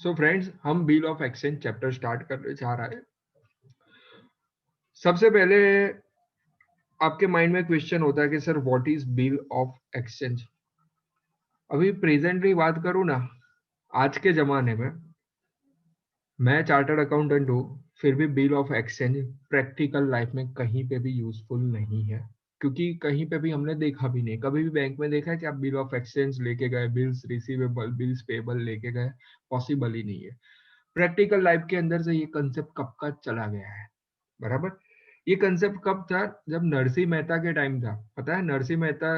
So friends, हम bill of exchange chapter start करने जा रहा है। सबसे पहले आपके माइंड में क्वेश्चन होता है कि sir what is bill of exchange. अभी प्रेजेंटली बात करूं ना, आज के जमाने में मैं चार्टर्ड अकाउंटेंट हूँ, फिर भी bill of exchange practical life में कहीं पे भी यूजफुल नहीं है, क्योंकि कहीं पे भी हमने देखा भी नहीं। कभी भी बैंक में देखा है कि आप बिल ऑफ एक्सचेंज लेके गए, बिल्स रिसीवेबल बिल्स पेबल लेके गए? पॉसिबल ही नहीं है। प्रैक्टिकल लाइफ के अंदर से ये कंसेप्ट कब का चला गया है, बराबर। ये कंसेप्ट कब था? जब नरसिंह मेहता के टाइम था। पता है, नरसिंह मेहता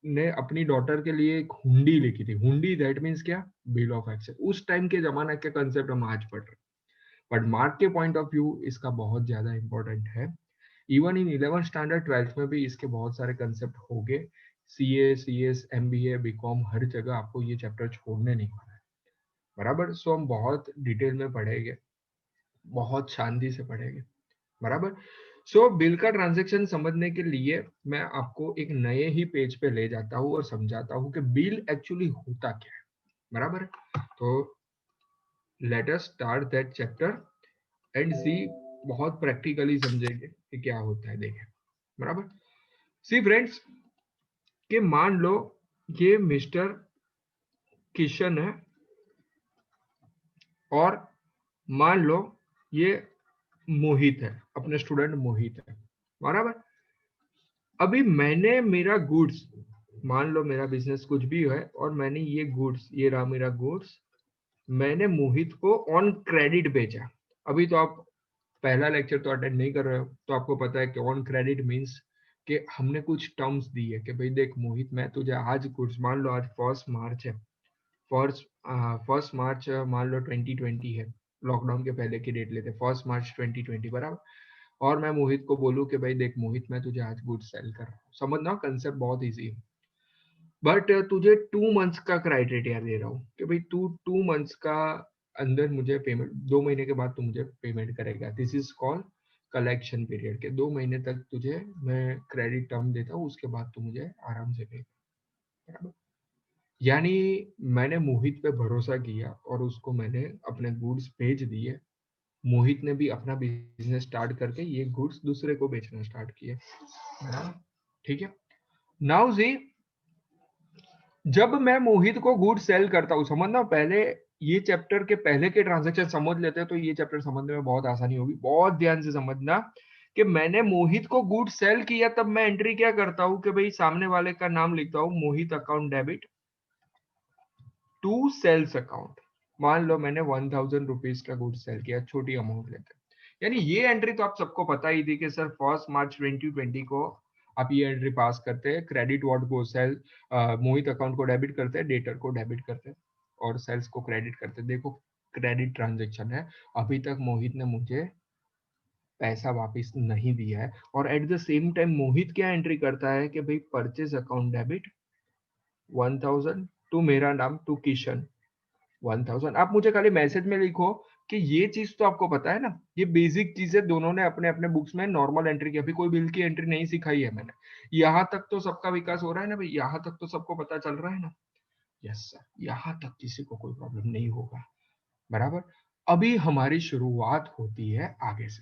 ने अपनी डॉटर के लिए एक हुंडी लिखी थी। हुंडी दैट मीन्स क्या? Bill of exchange. उस टाइम के जमाने के कंसेप्ट हम आज पढ़ रहे हैं, बट मार्क के पॉइंट ऑफ व्यू इसका बहुत ज्यादा इंपॉर्टेंट है। Even in 11th standard 12th में भी इसके बहुत सारे कंसेप्ट होंगे। सीए, सीएस, एमबीए, बीकॉम, हर जगह आपको ये चैप्टर छोड़ने नहीं वाला है, बराबर। सो हम बहुत डिटेल में पढ़ेंगे, बहुत शांति से पढ़ेंगे, बराबर। सो बिल का ट्रांजैक्शन समझने के लिए मैं आपको एक नए ही पेज पे ले जाता हूँ और समझाता हूँ कि बिल एक्चुअली होता क्या है, बराबर। तो let us start that chapter and see, बहुत प्रैक्टिकली समझेंगे कि क्या होता है, देखें, बराबर। सी फ्रेंड्स, कि मान लो ये मिस्टर किशन है और मान लो ये मोहित है, अपने स्टूडेंट मोहित है, बराबर। अभी मैंने मेरा गुड्स, मान लो मेरा बिजनेस कुछ भी है और मैंने ये गुड्स, ये रहा मेरा गुड्स, मैंने मोहित को ऑन क्रेडिट बेचा। अभी तो आप पहला लेक्चर तो अटेंड नहीं कर रहे हो, तो आपको पता है कि ऑन क्रेडिट मींस कि हमने कुछ टर्म्स दी है कि भाई देख मोहित, मैं तुझे आज गुड्स, मान लो आज 1 मार्च है, फर्स्ट 1 मार्च मान लो 2020 है, लॉकडाउन के पहले की डेट लेते, 1 मार्च 2020, बराबर। और मैं मोहित को बोलूं कि भाई देख मोहित, मैं तुझे आज गुड्स सेल कर रहा हूँ। समझना, कंसेप्ट बहुत इजी है, बट तुझे 2 मंथ्स का क्राइटेरिया दे रहा हूँ कि भाई तू 2 मंथ्स का अंदर मुझे पेमेंट, 2 महीने के बाद तू मुझे पेमेंट करेगा। This is called collection period के 2 महीने तक तुझे मैं क्रेडिट टर्म देता हूँ, उसके बाद तू मुझे आराम से पे, बराबर। यानी मैंने मोहित पे भरोसा किया और उसको मैंने अपने गुड्स भेज दिए। मोहित ने भी अपना बिजनेस स्टार्ट करके ये गुड्स दूसरे को बेचना स्टार्ट किया, बराबर। ठीक है, नाउ सी, जब मैं मोहित को गुड सेल करता हूँ, समझना पहले ये चैप्टर के पहले के ट्रांजेक्शन समझ लेते हैं तो ये चैप्टर समझने में बहुत आसानी होगी। बहुत ध्यान से समझना कि मैंने मोहित को गुड सेल किया, तब मैं एंट्री क्या करता हूँ कि भाई सामने वाले का नाम लिखता हूँ, Mohit account debit to sales account. मान लो मैंने 1000 रुपीज का गुड सेल किया, छोटी अमाउंट लेते हैं। यानी ये एंट्री तो आप सबको पता ही थी कि सर 1 मार्च 2020 को आप ये एंट्री पास करते हैं, क्रेडिट व्हाट को सेल, मोहित अकाउंट को डेबिट करते हैं, डेटर को डेबिट करते हैं और सेल्स को क्रेडिट करते हैं। देखो क्रेडिट ट्रांजेक्शन है, अभी तक मोहित ने मुझे पैसा वापस नहीं दिया है। और एट द सेम टाइम मोहित क्या एंट्री करता है कि भाई परचेज अकाउंट डेबिट 1000 टू मेरा नाम, टू किशन 1000। आप मुझे खाली मैसेज में लिखो कि ये चीज तो आपको पता है ना, ये बेसिक चीजें दोनों ने अपने अपने बुक्स में नॉर्मल एंट्री की, अभी कोई बिल की एंट्री नहीं सिखाई है मैंने। यहाँ तक तो सबका विकास हो रहा है ना भाई, यहाँ तक तो सबको पता चल रहा है ना। यस सर, यहाँ तक किसी को कोई प्रॉब्लम नहीं होगा, बराबर। अभी हमारी शुरुआत होती है आगे से।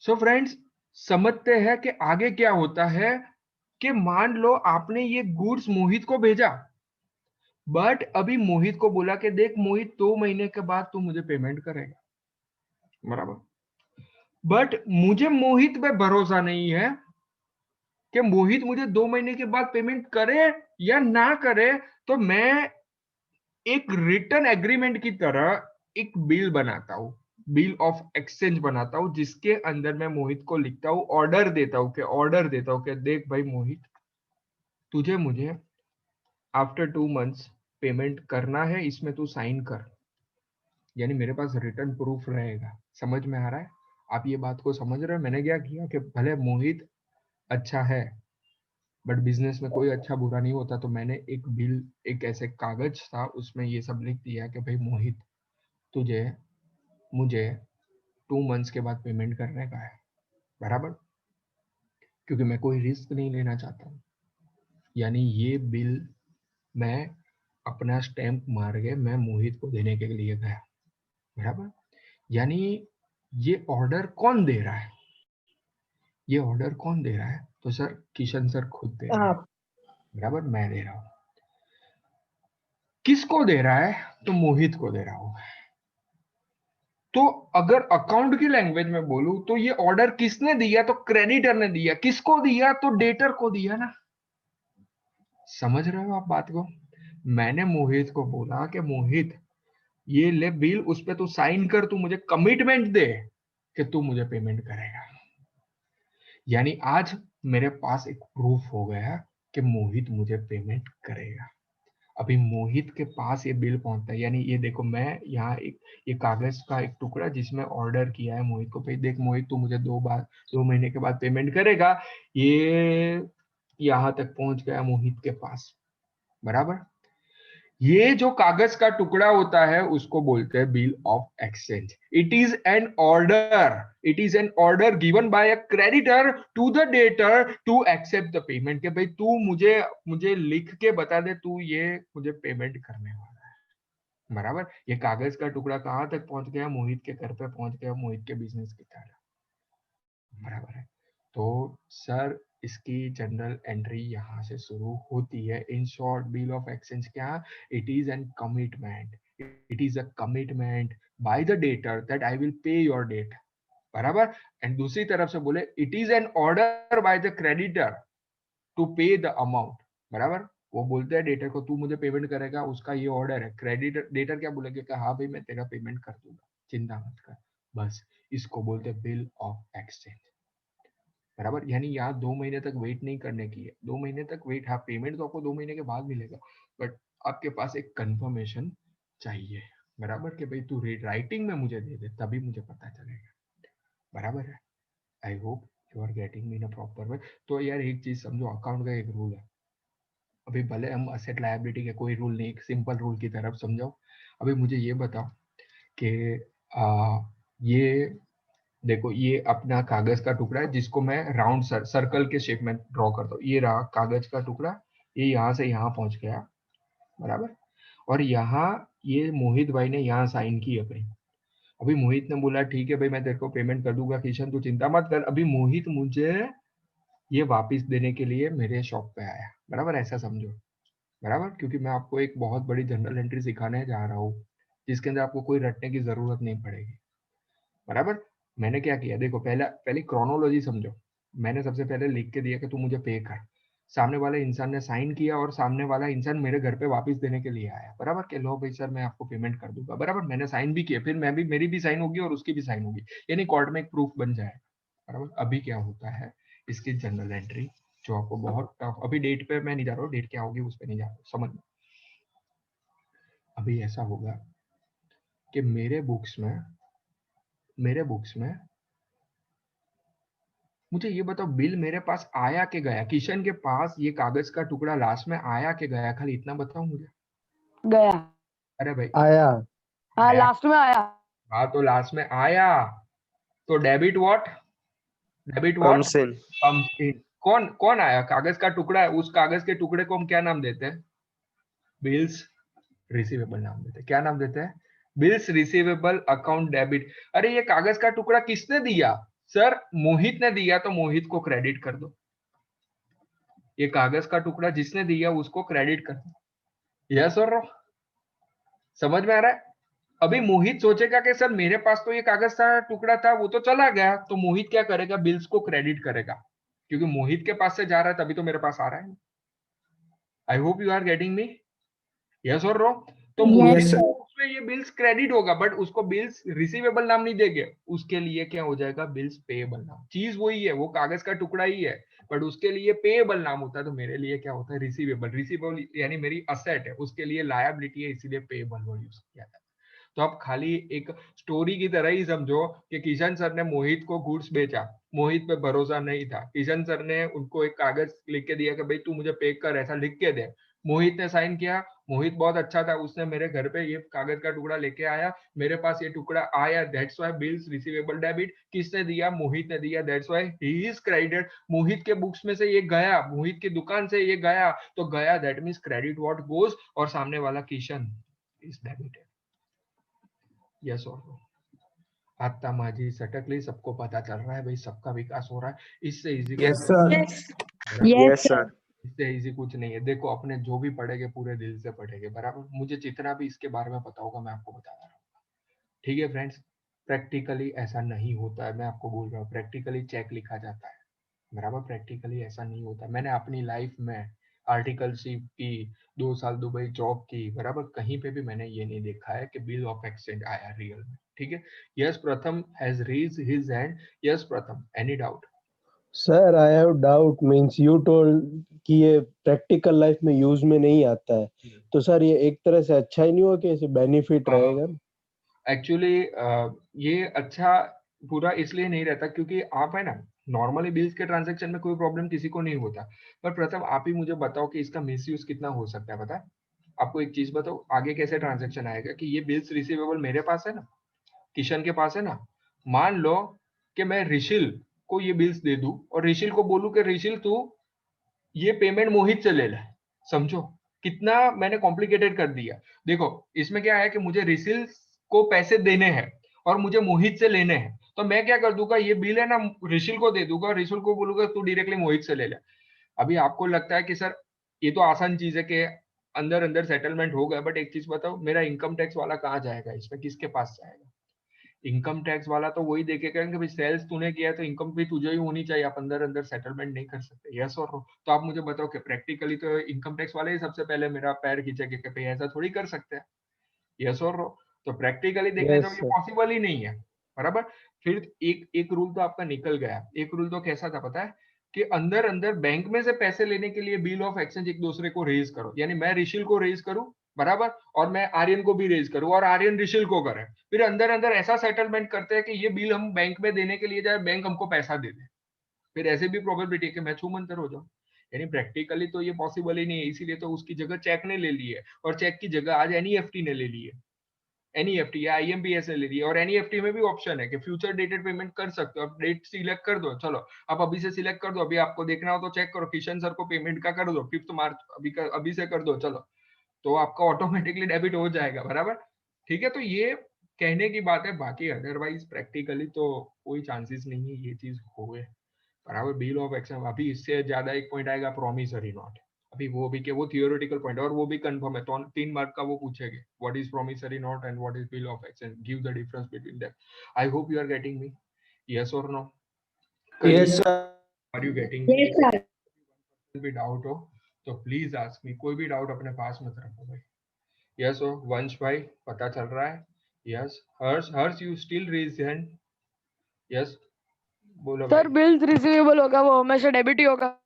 सो फ्रेंड्स, समझते हैं कि आगे क्या होता है। कि मान लो आपने ये गुड्स मोहित को भेजा, बट अभी मोहित को बोला कि देख मोहित, 2 महीने के बाद तू मुझे पेमेंट करेगा, बराबर। बट मुझे मोहित पे भरोसा नहीं है कि मोहित मुझे 2 महीने के बाद पेमेंट करे या ना करे। तो मैं एक रिटर्न एग्रीमेंट की तरह एक बिल बनाता हूँ, बिल ऑफ एक्सचेंज बनाता हूँ, जिसके अंदर मैं मोहित को लिखता हूँ, ऑर्डर देता हूँ कि देख भाई मोहित, तुझे मुझे आफ्टर 2 मंथ्स पेमेंट करना है, इसमें तू साइन कर। यानी मेरे पास रिटर्न प्रूफ रहेगा। समझ में आ रहा है? आप ये बात को समझ रहे हो? मैंने क्या किया कि भले मोहित अच्छा है, बट बिजनेस में कोई अच्छा बुरा नहीं होता, तो मैंने एक बिल, एक ऐसे कागज था, उसमें ये सब लिख दिया कि भाई मोहित, तुझे मुझे 2 मंथ्स के बाद पेमेंट करने का है, बराबर। क्योंकि मैं कोई रिस्क नहीं लेना चाहता हूँ। यानी ये बिल मैं अपना स्टैंप मार के मैं मोहित को देने के लिए गया, बराबर। यानी ये ऑर्डर कौन दे रहा है? ये ऑर्डर कौन दे रहा है? तो सर किशन सर खुद दे रहे हैं, बराबर, मैं दे रहा हूं। किसको दे रहा है? तो मोहित को दे रहा हूं। तो अगर अकाउंट की लैंग्वेज में बोलूं तो ये ऑर्डर किसने दिया? तो क्रेडिटर ने दिया। किसको दिया? तो डेटर को दिया ना। समझ रहे हो आप बात को? मैंने मोहित को बोला कि मोहित ये ले बिल, उस पे तू साइन कर, तू मुझे कमिटमेंट दे कि तू मुझे पेमेंट करेगा। यानी आज मेरे पास एक प्रूफ हो गया कि मोहित मुझे पेमेंट करेगा। अभी मोहित के पास ये बिल पहुंचता है, यानी ये देखो, मैं यहाँ एक ये कागज का एक टुकड़ा जिसमें ऑर्डर किया है मोहित को, भाई देख मोहित तू मुझे 2 महीने के बाद पेमेंट करेगा, ये यहाँ तक पहुंच गया मोहित के पास, बराबर। ये जो कागज का टुकड़ा होता है उसको बोलते हैं bill of exchange. It is an order given by a creditor to the debtor to accept the payment, के भाई तू मुझे मुझे लिख के बता दे तू ये मुझे पेमेंट करने वाला है, बराबर। ये कागज का टुकड़ा कहां तक पहुंच गया? मोहित के घर पे पहुंच गया, मोहित के बिजनेस की तरह, बराबर है। तो सर इसकी जनरल एंट्री यहाँ से शुरू होती है। In short bill of exchange क्या? It is an commitment, it is a commitment by the debtor that I will pay your debt, बराबर। एंड दूसरी तरफ से बोले it is an order by the creditor to pay the amount, बराबर। वो बोलते हैं डेटर को तू मुझे पेमेंट करेगा, उसका ये ऑर्डर है। क्रेडिटर डेटर क्या बोलेगा कि हाँ भाई मैं तेरा पेमेंट कर दूंगा, चिंता मत कर, बस। इसको बोलते हैं बिल ऑफ एक्सचेंज, बराबर। यानी यहाँ 2 महीने तक वेट नहीं करने की है। 2 महीने तक वेट, हाँ पेमेंट तो आपको 2 महीने के बाद मिलेगा, बट आपके पास एक कंफर्मेशन चाहिए, बराबर, कि भाई तू राइटिंग में मुझे दे दे, तभी मुझे पता चलेगा, बराबर है। I hope you are getting me in a proper way. तो यार एक चीज समझो, अकाउंट का एक रूल है। अभी भले हम असेट लायबिलिटी के कोई रूल नहीं, एक सिंपल रूल की तरफ समझो। अभी मुझे ये बताओ कि ये देखो, ये अपना कागज का टुकड़ा है जिसको मैं राउंड सर्कल के शेप में ड्रॉ करता हूँ। ये रहा कागज का टुकड़ा, ये यहाँ से यहाँ पहुंच गया, बराबर। और यहाँ ये मोहित भाई ने यहाँ साइन की अपनी। अभी मोहित ने बोला ठीक है भाई मैं तेरे को पेमेंट कर दूंगा किशन, तू चिंता मत कर। अभी मोहित मुझे ये वापस देने के लिए मेरे शॉप पे आया, बराबर, ऐसा समझो, बराबर। क्योंकि मैं आपको एक बहुत बड़ी जनरल एंट्री सिखाने जा रहा हूँ जिसके अंदर आपको कोई रटने की जरूरत नहीं पड़ेगी, बराबर। मैंने क्या किया देखो, पहले क्रोनोलॉजी समझो। मैंने सबसे पहले लिख के दिया कि तू मुझे पे कर, सामने वाले इंसान ने साइन किया और सामने वाला इंसान मेरे घर पे वापस देने के लिए आया, बराबर। कि लो भाई सर मैं आपको पेमेंट कर दूंगा, बराबर। मैंने साइन भी किया, फिर मैं भी, मेरी भी साइन होगी और उसकी भी साइन होगी, यानी कोर्ट में एक प्रूफ बन जाए, बराबर। अभी क्या होता है इसकी जनरल एंट्री, जो आपको बहुत टफ, अभी डेट पे मैं नहीं जा रहा हूँ, डेट क्या होगी उस पर नहीं जा रहा हूँ, समझ में। अभी ऐसा होगा कि मेरे बुक्स में मुझे ये बताओ, बिल मेरे पास आया के गया? किशन के पास ये कागज का टुकड़ा लास्ट में आया के गया? खाली इतना बताओ मुझे। गया। अरे भाई आया। हाँ आया। लास्ट में आया। हाँ तो लास्ट में आया, तो debit what? Debit what? Comes in. Comes in. कौन कौन आया? कागज का टुकड़ा है, उस कागज के टुकड़े को हम क्या नाम देते हैं? बिल्स रिसीवेबल नाम देते हैं। क्या नाम देते हैं? Bills receivable account debit. अरे ये कागज का टुकड़ा किसने दिया? सर मोहित ने दिया, तो मोहित को क्रेडिट कर दो। ये कागज का टुकड़ा जिसने दिया उसको क्रेडिट कर दो। यस और नो? समझ में आ रहा है? अभी मोहित सोचेगा कि सर मेरे पास तो ये कागज का टुकड़ा था, वो तो चला गया, तो मोहित क्या करेगा? बिल्स को क्रेडिट करेगा, क्योंकि मोहित के पास से जा रहा है तभी तो मेरे पास आ रहा है। I hope you are getting me. Yes और नो? तो मोहित यस सर। को उसमें ये बिल्स क्रेडिट होगा, बट उसको बिल्स रिसीवेबल नाम नहीं देंगे, उसके लिए क्या हो जाएगा? बिल्स पेएबल नाम। चीज वही है, वो कागज का टुकड़ा ही है, बट उसके लिए पेएबल नाम होता है, तो मेरे लिए क्या होता है? रिसीवेबल। रिसीवेबल यानी मेरी असेट है, उसके लिए लायबिलिटी है, इसीलिए पेएबल वर्ड यूज किया जाता है। तो आप खाली एक स्टोरी की तरह ही समझो कि किशन सर ने मोहित को गुड्स बेचा, मोहित पे भरोसा नहीं था, किशन सर ने उनको एक कागज लिख के दिया कि भाई तू मुझे पे कर, ऐसा लिख के दे। मोहित ने साइन किया, मोहित बहुत अच्छा था, उसने मेरे घर पे ये कागज का टुकड़ा लेके आया, मेरे पास ये टुकड़ा आया, that's why bills receivable debit. किसने दिया? मोहित ने दिया, that's why he is credited. Mohit के बुक्स में से ये गया, मोहित की दुकान से ये गया, तो गया that means credit what goes, और सामने वाला किशन इज डेबिटेड। यस और नो? आत्ता माझी सटकली, सबको पता चल रहा है भाई, सबका विकास हो रहा है। इससे easy yes sir, yes sir. इससे इजी कुछ नहीं है। देखो अपने जो भी पढ़ेंगे पूरे दिल से पढ़ेंगे, बराबर। मुझे जितना भी इसके बारे में पता होगा मैं आपको बता रहा हूँ, ठीक है फ्रेंड्स। प्रैक्टिकली ऐसा नहीं होता है, मैं आपको बोल रहा हूँ, प्रैक्टिकली चेक लिखा जाता है, बराबर। प्रैक्टिकली ऐसा नहीं होता। मैंने अपनी लाइफ में आर्टिकलशिप की, 2 साल दुबई जॉब की, बराबर, कहीं पे भी मैंने ये नहीं देखा है कि बिल ऑफ एक्सचेंज आया रियल में, ठीक है। Yes Pratham has raised his hand. Yes Pratham, any doubt? Sir I have doubt, means you told कि ये प्रैक्टिकल लाइफ में यूज में नहीं आता है, तो सर ये एक तरह से अच्छा ही नहीं हुआ कि इसे बेनिफिट रहेगा? एक्चुअली ये अच्छा पूरा इसलिए नहीं रहता क्योंकि आप है ना, नॉर्मली बिल्स के ट्रांजैक्शन में कोई प्रॉब्लम किसी को नहीं होता, पर प्रथम आप ही मुझे बताओ कि इसका मिसयूज कितना हो सकता है, पता है? आपको एक चीज बताओ, आगे कैसे ट्रांजैक्शन आएगा कि ये बिल्स रिसीवेबल मेरे पास है ना, किशन के पास है ना। मान लो कि मैं ऋषिल को ये बिल्स दे दूं और ऋषिल को बोलूं कि ऋषिल तू ये पेमेंट मोहित से ले ले। समझो कितना मैंने कॉम्प्लिकेटेड कर दिया। देखो इसमें क्या है कि मुझे ऋषिल को पैसे देने हैं और मुझे मोहित से लेने हैं, तो मैं क्या कर दूंगा, ये बिल है ना ऋषिल को दे दूंगा, ऋषिल को बोलूंगा तू डायरेक्टली मोहित से ले ले। अभी आपको लगता है कि सर ये तो आसान चीज है कि अंदर अंदर सेटलमेंट हो गया, बट एक चीज बताओ, मेरा इनकम टैक्स वाला कहाँ जाएगा इसमें, किसके पास जाएगा? इनकम टैक्स वाला तो वही देखेगा कि भाई सेल्स तूने किया है तो इनकम भी तुझे ही होनी चाहिए, आप अंदर अंदर सेटलमेंट नहीं कर सकते। यस और नो? तो आप मुझे बताओ कि प्रैक्टिकली तो इनकम टैक्स वाले ही सबसे पहले मेरा पैर खींचेंगे कि भाई ऐसा थोड़ी कर सकते हैं। यस और नो? तो प्रैक्टिकली देखने यस जाओ ये सर। पॉसिबल ही नहीं है, बराबर। फिर एक एक रूल तो आपका निकल गया। एक रूल तो कैसा था पता है, कि अंदर अंदर बैंक में से पैसे लेने के लिए बिल ऑफ एक्सचेंज एक दूसरे को रेज करो, यानी मैं ऋषिल को रेज करूं, बराबर, और मैं आर्यन को भी रेज करूं और आर्यन ऋषिल को करे, फिर अंदर अंदर ऐसा सेटलमेंट करते हैं कि ये बिल हम बैंक में देने के लिए जाए, बैंक हमको पैसा दे दे। फिर ऐसे भी प्रोबेबिलिटी है कि मैं छू मंतर हो जाऊं। यानी प्रैक्टिकली तो ये पॉसिबल ही नहीं है, इसीलिए तो उसकी जगह चेक ने ले ली है, और चेक की जगह आज एनईएफटी ने ले ली है। एनईएफटी या आईएमपीएस ले ली है, और एनईएफटी में भी ऑप्शन है कि फ्यूचर डेटेड पेमेंट कर सकते हो। आप डेट सिलेक्ट कर दो, चलो आप अभी से सिलेक्ट कर दो, अभी आपको देखना हो तो चेक करो, किशन सर को पेमेंट का कर दो 5 मार्च, अभी से कर दो, चलो तो आपका ऑटोमेटिकली डेबिट हो जाएगा, बराबर। ठीक है, तो ये कहने की बात है, बाकी अदरवाइज प्रैक्टिकली तो कोई चांसेस नहीं है ये चीज होए, बराबर। बिल ऑफ एक्सचेंज अभी इससे ज्यादा एक पॉइंट आएगा, प्रोमिसरी नोट। अभी वो भी के वो थियोरेटिकल पॉइंट और वो भी कंफर्म है, तो 3 मार्क का वो पूछेंगे, what is promissory note and what is bill of exchange, give the difference between them. I hope you are getting me, yes और नो? कहीं yes sir. Are you getting me? Yes, sir. भी doubt हो तो please ask me, कोई भी doubt अपने पास मत रखो भाई। यस हो वंश भाई, पता चल रहा है? Yes Harsh, Harsh you still raise hand? Yes बोलो भाई। सर बिल्स रिसीवेबल होगा वो हमेशा डेबिट ही होगा।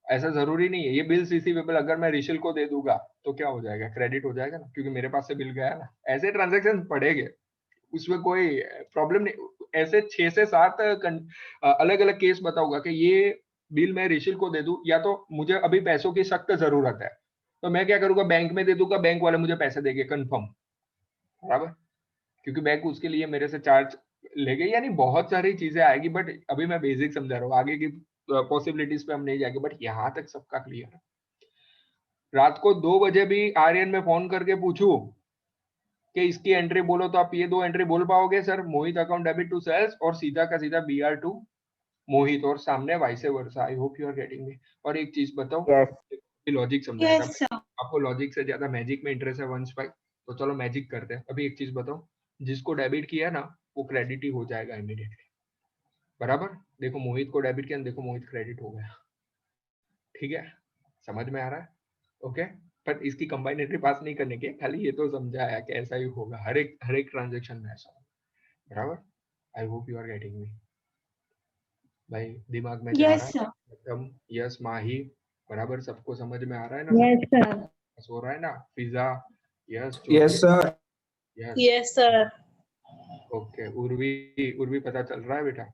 ऐसा जरूरी नहीं है, ये बिल्स रिसीवेबल अगर मैं ऋषिल को दे दूंगा तो क्या हो जाएगा, क्रेडिट हो जाएगा ना, क्योंकि मेरे पास से बिल गया ना। ऐसे ट्रांजेक्शन पड़ेंगे, उसमें कोई प्रॉब्लम नहीं। ऐसे 6 से 7 अलग अलग केस बताऊंगा कि ये बिल मैं ऋषिल को दे दूं, या तो मुझे अभी पैसों की सख्त जरूरत है, तो मैं क्या करूंगा, बैंक में दे दूंगा, बैंक वाले मुझे पैसे देंगे कंफर्म, बराबर, क्योंकि बैंक उसके लिए मेरे से चार्ज लेंगे। यानी बहुत सारी चीजें आएगी, बट अभी मैं बेसिक समझा रहा हूँ, आगे की पॉसिबिलिटीज पे हम नहीं जाएंगे, बट यहाँ तक सबका क्लियर है। रात को 2 बजे भी आर्यन में फोन करके पूछूं कि इसकी एंट्री बोलो, तो आप ये 2 एंट्री बोल पाओगे sir, Mohit account debit to sales और सीधा का सीधा BR टू मोहित, और सामने vice versa. I hope you are getting me. और एक चीज बताओ, यस। लॉजिक समझाया था, आपको लॉजिक से ज्यादा मैजिक में इंटरेस्ट है वंश भाई, तो चलो मैजिक करते हैं। अभी एक चीज बताओ, जिसको डेबिट किया ना वो क्रेडिट ही हो जाएगा इमीडिएटली, बराबर। देखो मोहित को डेबिट किया, देखो मोहित क्रेडिट हो गया, ठीक है, समझ में आ रहा है? ओके, पर इसकी कंबाइनेटरी पास नहीं करने के, खाली ये तो समझाया कि ऐसा ही होगा, हर एक ट्रांजेक्शन में ऐसा होगा, बराबर। I hope you are getting me भाई, दिमाग में जा रहा Yes, है sir. एकदम? यस माही, बराबर, सबको समझ में आ रहा है ना? सब Yes, sir. हो रहा है ना? Fiza, yes yes Jyoti, sir. Yes Yes, sir. Okay, Urvi, Urvi पता चल रहा है बेटा?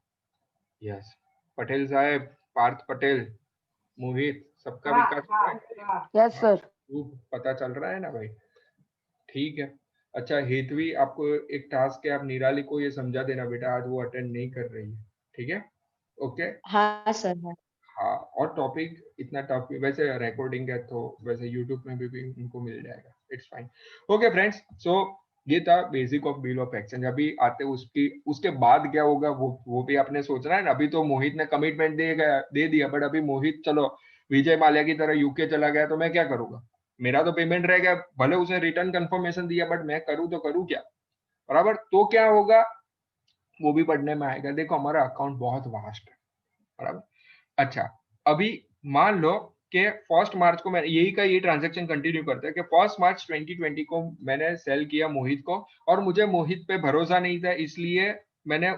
यस पटेल साहब, पार्थ पटेल, मोहित, सबका विकास हो रहा है? Yes, sir. वो पता चल रहा है ना भाई? ठीक है। अच्छा हेतवी, आपको एक टास्क है, आप निराली को ये समझा देना बेटा, आज वो अटेंड नहीं कर रही है, ठीक है? ओके। हाँ सर हाँ। हाँ, और टॉपिक इतना टफ, वैसे रिकॉर्डिंग है तो वैसे यूट्यूब में भी उनको मिल जाएगा, इट्स फाइन। ओके फ्रेंड्स, सो ये था basic of bill of exchange. अभी आते उसकी उसके बाद क्या होगा वो भी आपने सोचना है ना। अभी तो मोहित ने कमिटमेंट दे दिया, बट अभी मोहित चलो विजय माल्या की तरह यूके चला गया तो मैं क्या करूंगा? मेरा तो पेमेंट रह गया, भले उसने रिटर्न कंफर्मेशन दिया, बट मैं करूँ तो करूँ क्या? बराबर। तो क्या होगा वो भी पढ़ने में आएगा। देखो हमारा अकाउंट बहुत वास्ट है, बराबर। अच्छा, अभी मान लो कि 1 मार्च को मैं यही का ये ट्रांजैक्शन कंटिन्यू करते हैं कि 1 मार्च 2020 को मैंने सेल किया मोहित को, और मुझे मोहित पे भरोसा नहीं था, इसलिए मैंने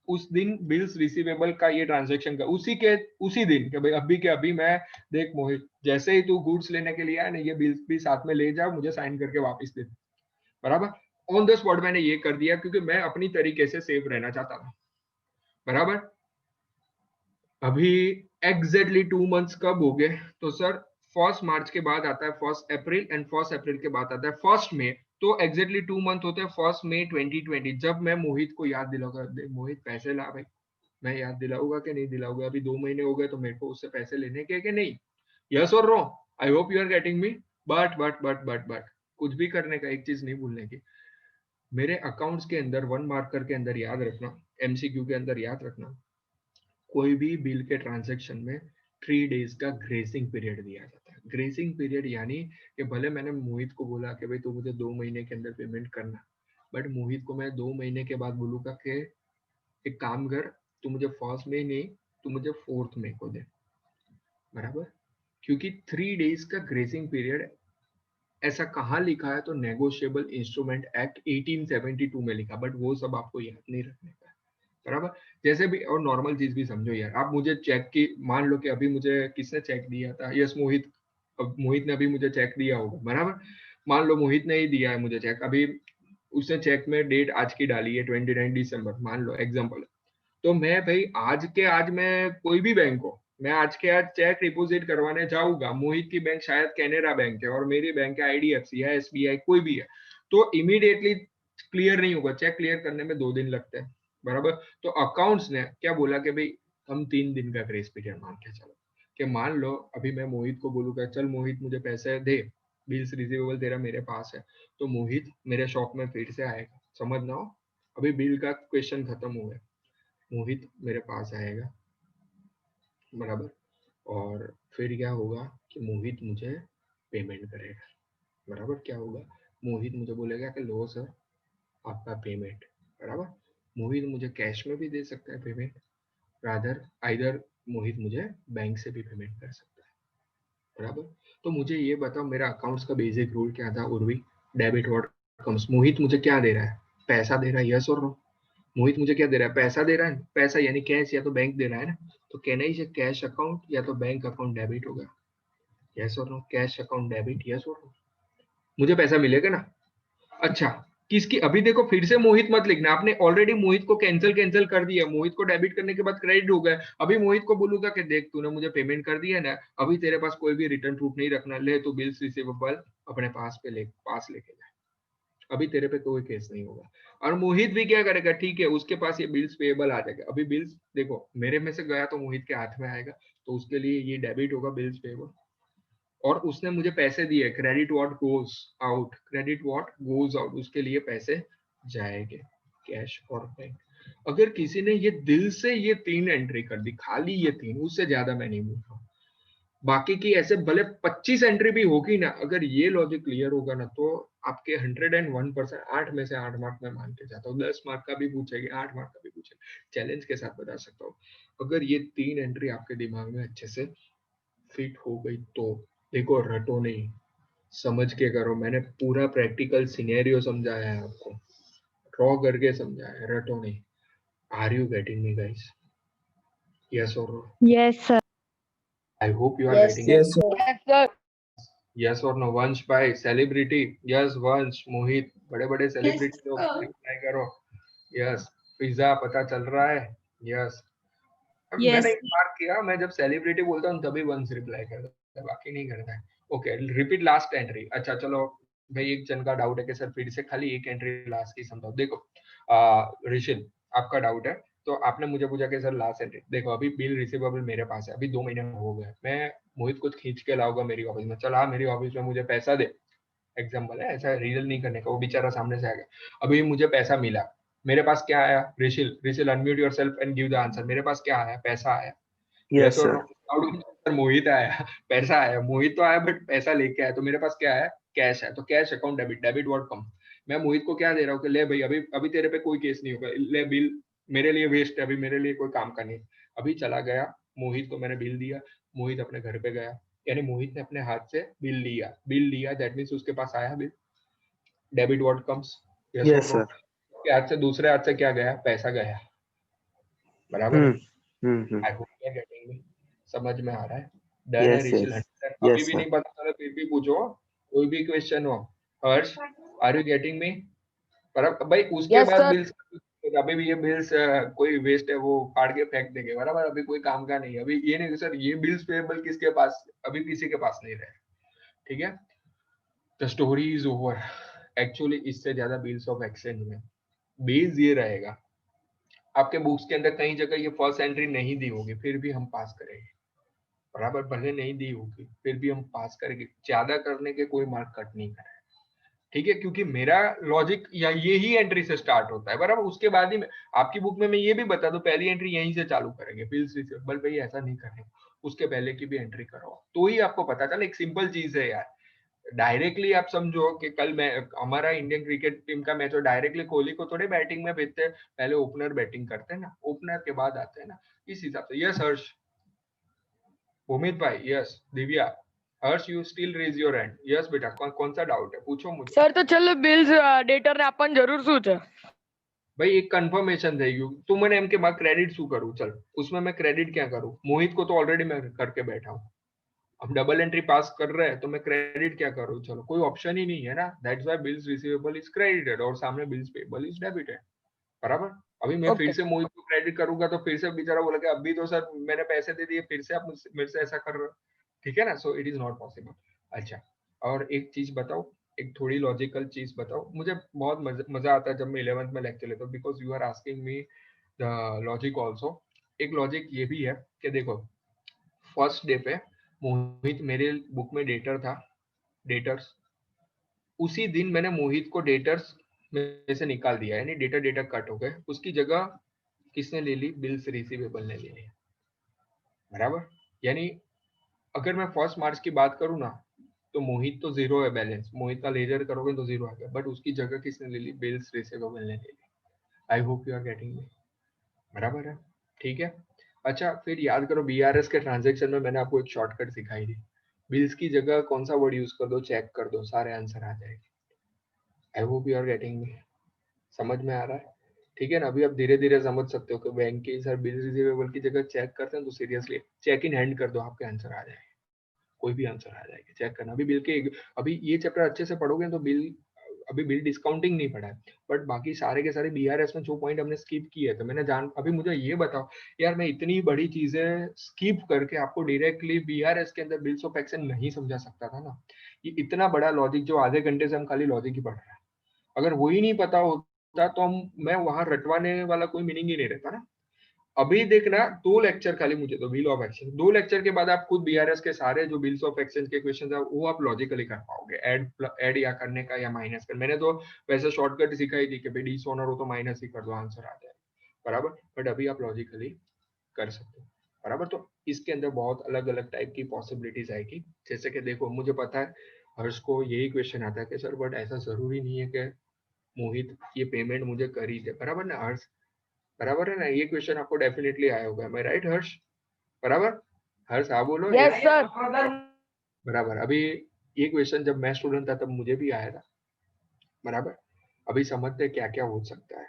उस दिन बिल्स रिसीवेबल का ये ट्रांजैक्शन का उसी दिन कि भाई अभी के अभी मैं देख मोहित, जैसे ही तू गुड्स लेने के लिए आया ना, ये बिल्स भी साथ में ले जाओ, मुझे साइन करके वापस दे, बराबर। ऑन द स्पॉट मैंने ये कर दिया क्योंकि मैं अपनी तरीके से सेफ रहना चाहता था, बराबर। अभी एग्जैक्टली 2 मंथ्स कब हो गए? तो सर 1 मार्च के बाद आता है 1 अप्रैल, एंड 1 अप्रैल के बाद आता है 1 मई। तो एग्जैक्टली 2 मंथ होते हैं 1 मई 2020, जब मैं मोहित को याद दिलाऊंगा, मोहित पैसे ला भाई। मैं याद दिलाऊंगा कि नहीं दिलाऊंगा? अभी 2 महीने हो गए तो मेरे को उससे पैसे लेने के कि नहीं? यस और no? I hope you are getting me. But कुछ भी करने का एक चीज नहीं भूलने की, मेरे अकाउंट्स के अंदर 1 मार्कर के अंदर याद रखना, एमसीक्यू के अंदर याद रखना, कोई भी बिल के ट्रांजैक्शन में 3 डेज का ग्रेसिंग पीरियड दिया जाता है। ग्रेसिंग पीरियड यानी कि भले मैंने मोहित को बोला कि भाई तू मुझे 2 महीने के अंदर पेमेंट करना, बट मोहित को मैं 2 महीने के बाद बोलूंगा कि एक काम कर, तू मुझे 1 मई नहीं, तू मुझे 4 मई को दे, बराबर। क्योंकि 3 डेज का ग्रेसिंग पीरियड ऐसा कहाँ लिखा है? तो नेगोशिएबल इंस्ट्रूमेंट एक्ट 1872 में लिखा, बट वो सब आपको याद नहीं रखने का, बराबर। जैसे भी, और नॉर्मल चीज भी समझो यार, आप मुझे चेक की, मान लो कि अभी मुझे किसने चेक दिया था? यस मोहित। अब मोहित ने अभी मुझे चेक दिया होगा, बराबर। मान लो मोहित ने ही दिया है मुझे चेक, अभी उसने चेक में डेट आज की डाली है 29 दिसंबर, मान लो एग्जाम्पल। तो मैं भाई आज के आज मैं कोई भी बैंक हो, मैं आज के आज चेक डिपोजिट करवाने जाऊंगा, मोहित की बैंक शायद कैनेरा बैंक है और मेरी बैंक है आईडीएफसी है, एसबीआई, कोई भी है, तो इमीडिएटली क्लियर नहीं होगा। चेक क्लियर करने में 2 दिन लगते हैं, बराबर। तो अकाउंट्स ने क्या बोला कि भाई हम 3 दिन का ग्रेस पीरियड मान के चलो, कि मान लो अभी मैं मोहित को बोलूंगा चल मोहित मुझे पैसे दे, बिल्स रिसीवेबल तेरा मेरे पास है, तो मोहित मेरे शॉप में फिर से आएगा, समझना हो। अभी बिल का क्वेश्चन खत्म हो गया, मोहित मेरे पास आएगा, बराबर। और फिर क्या होगा कि मोहित मुझे पेमेंट करेगा, बराबर। क्या होगा? मोहित मुझे बोलेगा कि लो सर आपका पेमेंट, बराबर। मोहित मुझे कैश में भी दे सकता है पेमेंट, रादर आइदर मोहित मुझे बैंक से भी पेमेंट कर सकता है, बराबर। तो मुझे ये बताओ मेरा अकाउंट्स का बेसिक रूल क्या था Urvi? Debit what comes. Mohit मुझे क्या दे रहा है? पैसा दे रहा है, यस और नो? मोहित मुझे क्या दे रहा है? पैसा दे रहा है, पैसा यानी कैश या तो बैंक दे रहा है ना, तो कहना ही से कैश अकाउंट या तो बैंक अकाउंट डेबिट होगा, यस और no? Cash account debit, yes और नो? मुझे पैसा मिलेगा ना? अच्छा, किसकी? अभी देखो फिर से मोहित मत लिखना, आपने ऑलरेडी मोहित को कैंसिल कर दिया, मोहित को डेबिट करने के बाद क्रेडिट हो गया। अभी मोहित को बोलूंगा कि देख तूने मुझे पेमेंट कर दिया ना, अभी तेरे पास कोई भी रिटर्न प्रूफ नहीं रखना, ले तू बिल्स रिसीवेबल अपने पास लेके जा, अभी तेरे पे कोई केस नहीं होगा। और मोहित भी क्या करेगा? ठीक है, उसके पास ये बिल्स पेएबल आ जाएगा। अभी बिल्स देखो मेरे में से गया तो मोहित के हाथ में आएगा, तो उसके लिए ये डेबिट होगा, बिल्स पेएबल। और उसने मुझे पैसे दिए, credit what goes out, credit what goes out, उसके लिए पैसे जाएंगे, कैश और बैंक। अगर किसी ने ये दिल से ये 3 एंट्री कर दी, खाली ये 3, उससे ज्यादा मैं नहीं बोल रहा हूँ, बाकी की ऐसे भले 25 एंट्री भी होगी ना, अगर ये लॉजिक क्लियर होगा ना, तो आपके 101%, 8 में से 8 मार्क मैं मान के जाता हूँ। 10 मार्क का भी पूछेगी, 8 मार्क का भी पूछेगी, चैलेंज के साथ बता सकता हूँ। अगर ये 3 एंट्री आपके दिमाग में अच्छे से फिट हो गई तो देखो, रटो नहीं, समझ के करो। मैंने पूरा प्रैक्टिकल सिनेरियो समझाया है आपको, ड्रॉ करके समझाया है, रटो नहीं। Are you getting me guys? Yes और no? Yes, sir. I hope you are Yes, getting Yes, it. sir. Yes, sir. Yes और नो? वंश भाई सेलिब्रिटी, यस वंश, मोहित, बड़े बड़े सेलिब्रिटी लोग रिप्लाई करो, यस। पिज्जा पता चल रहा है, यस। मैंने yes, एक मार्क किया, मैं जब सेलिब्रिटी बोलता हूँ तभी वंश रिप्लाई करता है, बाकी नहीं करता है। Okay repeat last entry. अच्छा चलो भाई, एक जन का डाउट है कि सर फिर से खाली एक एंट्री लास्ट की समझाओ। देखो ऋषिल, आपका डाउट है तो आपने मुझे पूछा कि सर लास्ट एंट्री। देखो अभी बिल रिसीवेबल मेरे पास है, अभी 2 महीने हो गए, मैं मोहित कुछ खींच के लाऊंगा मेरी ऑफिस में, चल हाँ मेरी ऑफिस में मुझे पैसा दे, एग्जाम्पल है, ऐसा रीजन नहीं करने का, वो बेचारा सामने से आ गया, अभी मुझे पैसा मिला, मेरे पास क्या आया? Rishil, Rishil unmute yourself and give the answer. मेरे पास क्या आया? पैसा आया। यस यस और सर। नो? सर मोहित आया, पैसा आया, मोहित तो आया बट पैसा लेके आया, तो मेरे पास क्या है? कैश है। तो cash account debit, debit what कम। मैं मोहित को क्या दे रहा हूँ कि ले भाई, अभी अभी तेरे पे कोई केस नहीं होगा, ले बिल, मेरे लिए वेस्ट है, अभी मेरे लिए कोई काम का नहीं। अभी चला गया मोहित को मैंने बिल दिया, मोहित अपने घर पे गया, यानी मोहित ने अपने हाथ से बिल लिया, बिल लिया दैट मीन्स उसके पास आया bill, debit what comes. Yes और यस नो? सर। उसके हाथ से दूसरे हाथ से क्या गया? पैसा गया। बराबर है? Hmm. I hope you are getting me, समझ में आ रहा है? डन है यस ऋषिल? यस 100%। अभी यस भी सर। नहीं पता चला फिर भी पूछो, कोई भी क्वेश्चन हो। हर्ष, आर यू गेटिंग मी? पर भाई उसके यस बाद सर। बिल्स, अभी भी ये बिल्स कोई वेस्ट है वो फाड़ के फेंक देंगे, बराबर? अभी कोई काम का नहीं है, अभी ये नहीं कि सर ये बिल्स पेएबल किसके पास, अभी किसी के पास नहीं रहे। ठीक है, the story is over. Actually इससे ज्यादा बिल्स ऑफ एक्सचेंज में बेस ये रहेगा, आपके बुक्स के अंदर कहीं जगह ये फर्स्ट एंट्री नहीं दी होगी, फिर भी हम पास करेंगे, बराबर? भले नहीं दी होगी फिर भी हम पास करेंगे, ज्यादा करने के कोई मार्क कट नहीं करें। ठीक है, क्योंकि मेरा लॉजिक या ये ही एंट्री से स्टार्ट होता है, बराबर? उसके बाद ही आपकी बुक में मैं ये भी बता दूं, पहली एंट्री यहीं से चालू करेंगे, बिल्स रिसीवेबल। भाई ऐसा नहीं करेंगे, उसके पहले की भी एंट्री करो तो ही आपको पता चले। एक सिंपल चीज है यार, डायरेक्टली आप समझो कि कल मैं, हमारा इंडियन क्रिकेट टीम का मैच हो, डायरेक्टली कोहली को थोड़े बैटिंग में भेजते हैं, पहले ओपनर बैटिंग करते हैं ना, ओपनर के बाद आते हैं ना, इस हिसाब से। यस हर्ष, भूमित भाई, yes Divya, Harsh you still raise your hand. Yes बेटा, कौन सा डाउट है, पूछो मुझे। सर तो चलो बिल्स डेटर ने अपन जरूर શું છે? भाई एक कंफर्मेशन थे यू, तू मैंने एम के बाद क्रेडिट शू करूँ? चल उसमें मैं क्रेडिट क्या करूँ? मोहित को तो ऑलरेडी मैं करके बैठा हूँ, हम डबल एंट्री पास कर रहे हैं तो मैं क्रेडिट क्या करूँ? चलो कोई ऑप्शन ही नहीं है ना, that's why bills receivable is credited और सामने बिल्स पेबल इज डेबिटेड, बराबर? अभी मैं फिर ओके। से मोहित को क्रेडिट करूंगा तो फिर से बेचारा बोला कि अभी तो सर मैंने पैसे दे दिए, फिर से आप मेरे से ऐसा कर रहे हो। ठीक है ना, so it is not possible. अच्छा, और एक चीज बताओ, एक थोड़ी लॉजिकल चीज बताओ, मुझे बहुत मजा आता है जब मैं 11th में लेक्चर लेता हूँ, because you are asking me the logic also. एक लॉजिक ये भी है कि देखो, फर्स्ट डे पे मोहित मेरे बुक में डेटर था, डेटर्स, उसी दिन मैंने मोहित को डेटर्स में से निकाल दिया, यानी डेटा डेटा कट हो गए, उसकी जगह किसने ले ली? बिल्स रिसीवेबल ने ले ली, बराबर? यानी अगर मैं 1 मार्च की बात करूं ना, तो मोहित तो जीरो है बैलेंस, मोहित का लेजर करोगे तो जीरो आ गया, बट उसकी जगह किसने ले ली? बिल्स रिसीवेबल ने ले ली। I hope you are getting me, बराबर है? ठीक है। अच्छा फिर याद करो, बीआरएस के ट्रांजेक्शन में मैंने आपको एक शॉर्टकट सिखाई थी, बिल्स की जगह कौन सा वर्ड यूज कर दो, चेक कर दो, सारे आंसर आ जाएंगे। I hope you are getting me, समझ में आ रहा है? ठीक है ना, अभी आप धीरे धीरे समझ सकते हो कि बैंक की सर बिल रिसीवेबल की जगह चेक करते हैं तो सीरियसली चेक इन हैंड कर दो, आपके आंसर आ जाएंगे, कोई भी आंसर आ जाएगा, चेक करना। अभी बिल के, अभी ये चैप्टर अच्छे से पढ़ोगे तो बिल, अभी बिल डिस्काउंटिंग नहीं पढ़ा है, बट बाकी सारे के सारे बीआरएस में जो पॉइंट हमने स्किप किए थे, मैंने जान, अभी मुझे ये बताओ यार, मैं इतनी बड़ी चीजें स्किप करके आपको डायरेक्टली बीआरएस के अंदर बिल्स ऑफ एक्सचेंज नहीं समझा सकता था ना? ये इतना बड़ा लॉजिक जो आधे घंटे से हम खाली लॉजिक ही पढ़ रहे हैं, अगर वही नहीं पता होता तो हम, मैं वहां रटवाने वाला कोई मीनिंग ही नहीं रहता ना। अभी देखना 2 लेक्चर खाली मुझे तो बिल ऑफ एक्सचेंज, 2 लेक्चर के बाद आप खुद बीआरएस के सारे जो बिल्स ऑफ एक्सचेंज के क्वेश्चन है वो आप लॉजिकली कर पाओगे, ऐड या करने का या माइनस कर। मैंने तो वैसे शॉर्टकट सिखाई थी कि भाई डी सोनर हो तो माइनस ही कर दो, आंसर आ जाए, बराबर? बट अभी आप लॉजिकली कर सकते हो, बराबर? तो इसके अंदर बहुत अलग अलग टाइप की पॉसिबिलिटीज आएगी, जैसे कि देखो मुझे पता है हर्ष को यही क्वेश्चन आता है कि सर बट ऐसा जरूरी नहीं है कि मोहित ये पेमेंट मुझे कर ही दे, बराबर ना हर्ष? बराबर है ना, ये क्वेश्चन आपको डेफिनेटली आया होगा, मैं राइट हर्ष? बराबर? हर्ष हाँ बोलो यस yes। सर। बराबर, अभी ये क्वेश्चन जब मैं स्टूडेंट था तब मुझे भी आया था, बराबर? अभी समझते क्या क्या हो सकता है,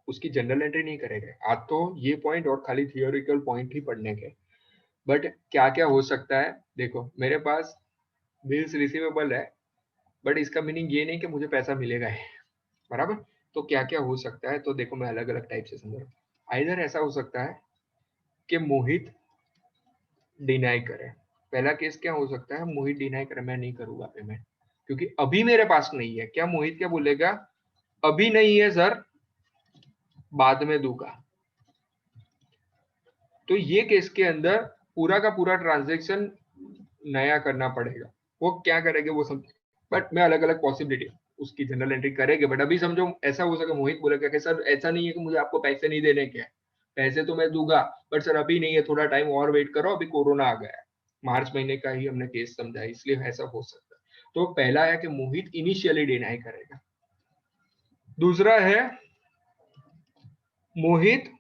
उसकी जनरल एंट्री नहीं करेंगे आज तो, ये पॉइंट और खाली थियोरिकल पॉइंट ही पढ़ने के, बट क्या क्या हो सकता है। देखो मेरे पास बिल्स रिसीवेबल है, बट इसका मीनिंग ये नहीं कि मुझे पैसा मिलेगा ही, बराबर? तो क्या क्या हो सकता है, तो देखो मैं अलग अलग टाइप से समझ रहा हूँ। इधर ऐसा हो सकता है कि मोहित डिनाई करे, पहला केस क्या हो सकता है, मोहित डिनाई करे मैं नहीं करूंगा पेमेंट क्योंकि अभी मेरे पास नहीं है। क्या मोहित क्या बोलेगा, अभी नहीं है सर, बाद में दूंगा। तो ये केस के अंदर पूरा का पूरा ट्रांजेक्शन नया करना पड़ेगा। वो क्या करेंगे वो समझ, बट मैं अलग अलग पॉसिबिलिटी उसकी जनरल एंट्री करेंगे। बट अभी समझो ऐसा हो सके मोहित बोलेगा कि सर ऐसा नहीं है कि मुझे आपको पैसे नहीं देने के, पैसे तो मैं दूंगा बट सर अभी नहीं है, थोड़ा टाइम और वेट करो, अभी कोरोना आ गया है। मार्च महीने का ही हमने केस समझा, इसलिए ऐसा हो सकता है। तो पहला है कि मोहित इनिशियली डिनाई करेगा। दूसरा है मोहित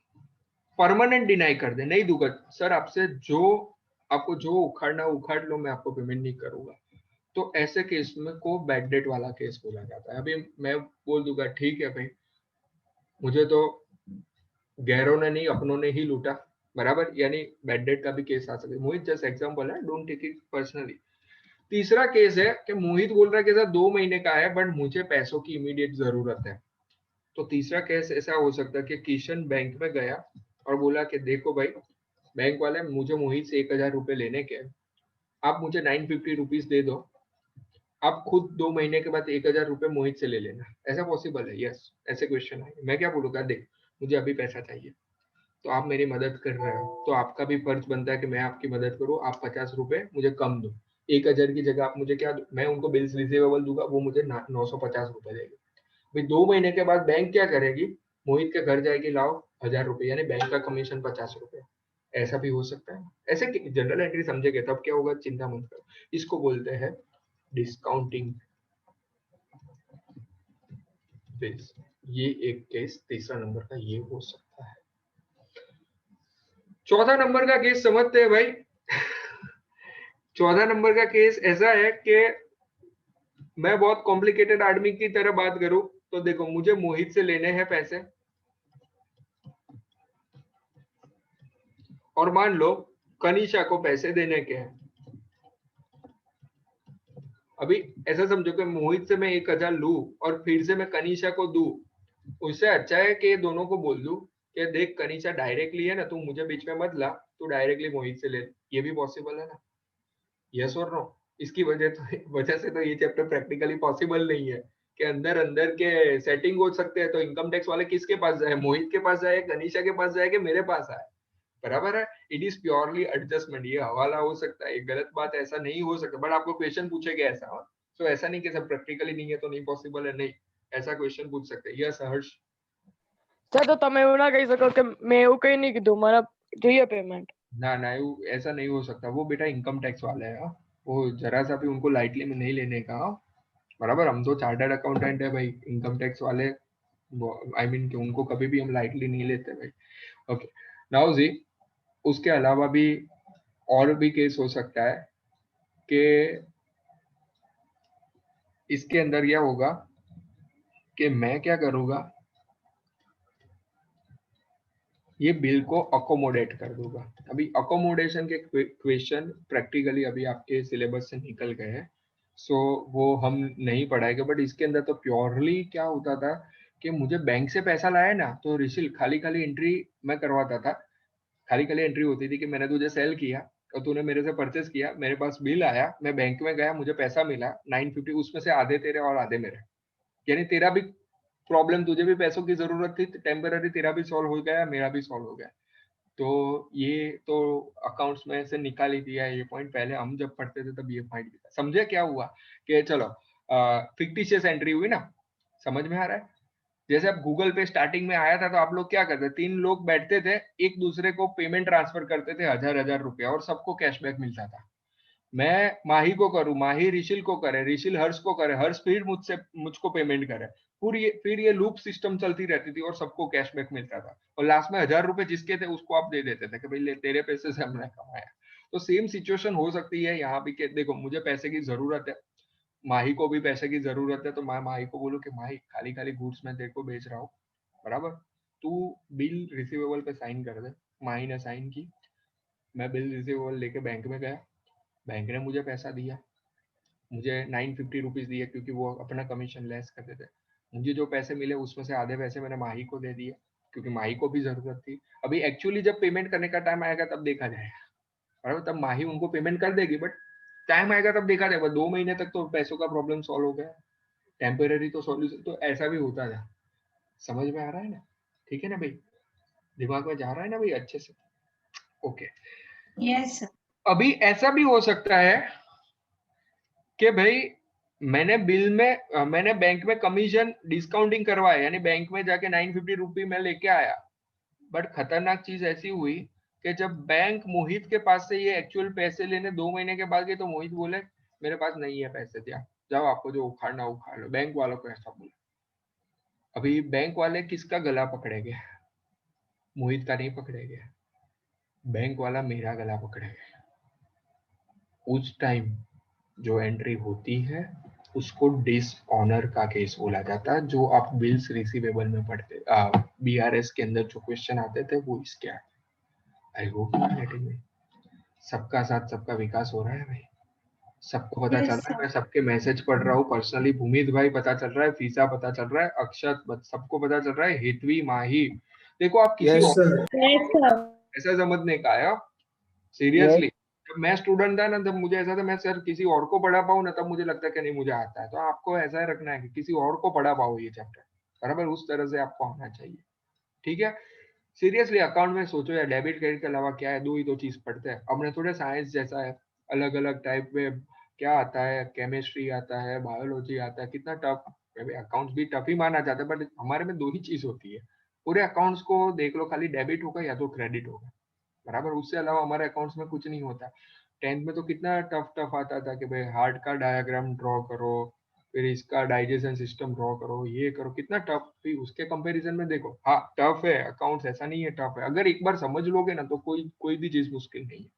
परमानेंट डिनाई कर दे, नहीं दूंगा सर, आपसे जो आपको जो उखाड़ना उखाड़ लो, मैं आपको पेमेंट नहीं करूंगा। तो ऐसे केस में को बैड डेट वाला केस बोला जाता है। अभी मैं बोल दूंगा ठीक है भाई, मुझे तो गैरों ने नहीं अपनों ने ही लूटा, बराबर, यानी बैड डेट का भी केस आ सकता है। मोहित जस्ट एग्जांपल है, डोंट टेक इट पर्सनली। तीसरा केस है कि मोहित बोल रहा है कि सर 2 महीने का है बट मुझे पैसों की इमीडिएट जरूरत है। तो तीसरा केस ऐसा हो सकता है कि किशन बैंक में गया और बोला कि देखो भाई बैंक वाले, मुझे मोहित से 1,000 रुपए लेने के, आप मुझे 950 रुपीज दे दो, आप खुद 2 महीने के बाद 1,000 रुपए मोहित से ले लेना। ऐसा पॉसिबल है? यस। ऐसे क्वेश्चन है, मैं क्या बोलूंगा, देख मुझे अभी पैसा चाहिए, तो आप मेरी मदद कर रहे हो, तो आपका भी फर्ज बनता है कि मैं आपकी मदद करूँ, आप 50 रुपए मुझे कम दो। 1,000 की जगह आप मुझे क्या दो, मैं उनको बिल्स रिसीवेबल दूंगा, वो मुझे 950 रुपए देंगे। भाई 2 महीने के बाद बैंक क्या करेगी, मोहित के घर जाएगी, लाओ 1,000 रुपए, यानी बैंक का कमीशन 50 रुपए। ऐसा भी हो सकता है। ऐसे जनरल एंट्री समझेंगे तब क्या होगा, चिंता मत करो। इसको बोलते हैं डिस्काउंटिंग बिल्स। ये एक केस तीसरा नंबर का ये हो सकता है। चौथा नंबर का केस समझते हैं भाई। चौथा नंबर का केस ऐसा है कि मैं बहुत कॉम्प्लिकेटेड आदमी की तरह बात करूं तो देखो, मुझे मोहित से लेने हैं पैसे, और मान लो कनिषा को पैसे देने के हैं। अभी ऐसा समझो कि मोहित से मैं 1,000 लू और फिर से मैं कनिषा को दू, उससे अच्छा है कि दोनों को बोल दू कि देख कनिषा डायरेक्टली है ना, तू मुझे बीच में मत ला, तू डायरेक्टली मोहित से ले। ये भी पॉसिबल है ना, यस और नो? इसकी वजह से तो ये चैप्टर प्रैक्टिकली पॉसिबल नहीं है कि अंदर अंदर के सेटिंग हो सकते हैं। तो इनकम टैक्स वाले किसके पास जाए, मोहित के पास जाए, कनिषा के पास जाए, कि मेरे पास आए, बराबर है। इट इज प्योरली एडजस्टमेंट, ये हवाला हो सकता है, गलत बात ऐसा नहीं हो सकता, बट आपको क्वेश्चन पूछेगा ऐसा। तो ऐसा नहीं कि सब प्रैक्टिकली नहीं है तो नहीं पॉसिबल है, नहीं, ऐसा क्वेश्चन पूछ सकते हैं। यस हर्ष? સર તો તમે એવું ના કહી શકો કે મેં એવું કઈ નહીં કીધું, મારા જોઈએ પેમેન્ટ। ना ना, ऐसा नहीं हो सकता। वो बेटा इनकम टैक्स वाले हैं, वो जरा सा भी उनको लाइटली में नहीं लेने का, बराबर। हम तो चार्टर्ड अकाउंटेंट है भाई, इनकम टैक्स वाले आई मीन कि उनको कभी भी हम लाइटली नहीं लेते भाई। ओके, नाउ जी, उसके अलावा भी और भी केस हो सकता है कि इसके अंदर यह होगा कि मैं क्या करूंगा, ये बिल को अकोमोडेट कर दूंगा। अभी अकोमोडेशन के क्वेश्चन प्रैक्टिकली अभी आपके सिलेबस से निकल गए हैं, सो वो हम नहीं पढ़ाएंगे। बट इसके अंदर तो प्योरली क्या होता था कि मुझे बैंक से पैसा लाया ना, तो रिशिल खाली खाली एंट्री मैं करवाता था। खाली खाली एंट्री होती थी कि मैंने तुझे सेल किया और तूने मेरे से परचेस किया, मेरे पास बिल आया, मैं बैंक में गया, मुझे पैसा मिला 950, उसमें से आधे तेरे और आधे मेरे। यानी तेरा भी प्रॉब्लम, तुझे भी पैसों की जरूरत थी टेम्पररी, तेरा भी सॉल्व हो गया, मेरा भी सॉल्व हो गया। तो ये तो अकाउंट्स में से निकाल ही दिया ये पॉइंट। पहले हम जब पढ़ते थे तब ये पॉइंट भी था। समझे क्या हुआ कि चलो फिक्टिशियस एंट्री हुई ना, समझ में आ रहा है? जैसे अब गूगल पे स्टार्टिंग में आया था तो आप लोग क्या करते, 3 लोग बैठते थे, एक दूसरे को पेमेंट ट्रांसफर करते थे 1,000 रुपया, और सबको कैशबैक मिलता था। मैं माही को करूं, माही ऋषिल को करे, ऋषिल हर्ष को करे, हर्ष फिर मुझको पेमेंट करे। फिर ये लूप सिस्टम चलती रहती थी और सबको कैशबैक मिलता था, और लास्ट में 1,000 रुपए जिसके थे उसको आप दे देते थे कि भाई ले, तेरे पैसे से हमने कमाया। तो सेम सिचुएशन हो सकती है यहाँ भी कि देखो मुझे पैसे की जरूरत है, माही को भी पैसे की जरूरत है, तो मैं माही को बोलूं कि माही खाली खाली गुड्स मैं तेरे को बेच रहा हूँ, बराबर, तू बिल रिसीवेबल पे साइन कर दे। माही ने साइन की, मैं बिल रिसीवेबल लेके बैंक में गया, बैंक ने मुझे पैसा दिया, मुझे 950 रुपीज दिए क्योंकि वो अपना कमीशन लेस करते थे। मुझे जो पैसे मिले उसमें से आधे पैसे मैंने माही को दे दिए क्योंकि माही को भी जरूरत थी। अभी एक्चुअली जब पेमेंट करने का टाइम आएगा तब देखा जाएगा, बराबर, तब माही उनको पेमेंट कर देगी, बट टाइम आएगा तब देखा जाएगा। 2 महीने तक तो पैसों का प्रॉब्लम सॉल्व हो गया, टेम्पररी तो सॉल्यूशन, तो ऐसा भी होता था। समझ में आ रहा है ना? ठीक है ना भाई, दिमाग में जा रहा है ना भाई अच्छे से? ओके। Yes sir. अभी ऐसा भी हो सकता है कि भाई मैंने बिल में मैंने बैंक में कमीशन डिस्काउंटिंग करवाया, यानी बैंक में जाके 950 रुपी मैं लेके आया, बट खतरनाक चीज ऐसी हुई कि जब बैंक मोहित के पास से ये एक्चुअल पैसे लेने 2 महीने के बाद गए, तो मोहित बोले मेरे पास नहीं है पैसे, दिया जाओ, आपको जो उखाड़ना उखाड़ लो। बैंक वालों को ऐसा बोला। अभी बैंक वाले किसका गला पकड़ेंगे? मोहित का नहीं पकड़ेंगे, बैंक वाला मेरा गला पकड़ेगा। उस टाइम जो एंट्री होती है उसको डिसऑनर का केस बोला जाता है, जो आप बिल्स रिसीवेबल में पढ़ते, बीआरएस के अंदर जो क्वेश्चन आते थे वो इसके आते। आई होप में सबका साथ सबका विकास हो रहा है भाई, सबको पता चल रहा है। मैं सबके मैसेज पढ़ रहा हूँ पर्सनली, भूमित भाई पता चल रहा है, फीसा पता चल रहा है, अक्षत, सबको पता चल रहा है, हेतवी, माही। देखो आप किसी ऐसा समझने का है सीरियसली। जब मैं स्टूडेंट था ना, तब मुझे ऐसा था मैं सर किसी और को पढ़ा पाऊँ ना, तब मुझे लगता है कि नहीं मुझे आता है। तो आपको ऐसा ही रखना है कि किसी और को पढ़ा पाओ ये चैप्टर, बराबर उस तरह से आपको आना चाहिए। ठीक है, सीरियसली अकाउंट में सोचो यार, डेबिट क्रेडिट के अलावा क्या है? दो ही तो चीज पढ़ते हैं अपने, थोड़े साइंस जैसा है, अलग अलग टाइप में क्या आता है, केमिस्ट्री आता है, बायोलॉजी आता है, कितना टफ। अकाउंट्स भी टफ ही माना जाता है, बट हमारे में दो ही चीज होती है पूरे अकाउंट्स को देख लो, खाली डेबिट होगा या तो क्रेडिट होगा, बराबर। उससे अलावा हमारे अकाउंट्स में कुछ नहीं होता। 10th में तो कितना टफ टफ आता था कि भाई हार्ट का डायग्राम ड्रॉ करो, फिर इसका डाइजेशन सिस्टम ड्रॉ करो, ये करो, कितना टफ। फिर उसके कंपैरिजन में देखो, हाँ टफ है अकाउंट्स, ऐसा नहीं है टफ है। अगर एक बार समझ लोगे ना तो कोई कोई भी चीज मुश्किल नहीं है,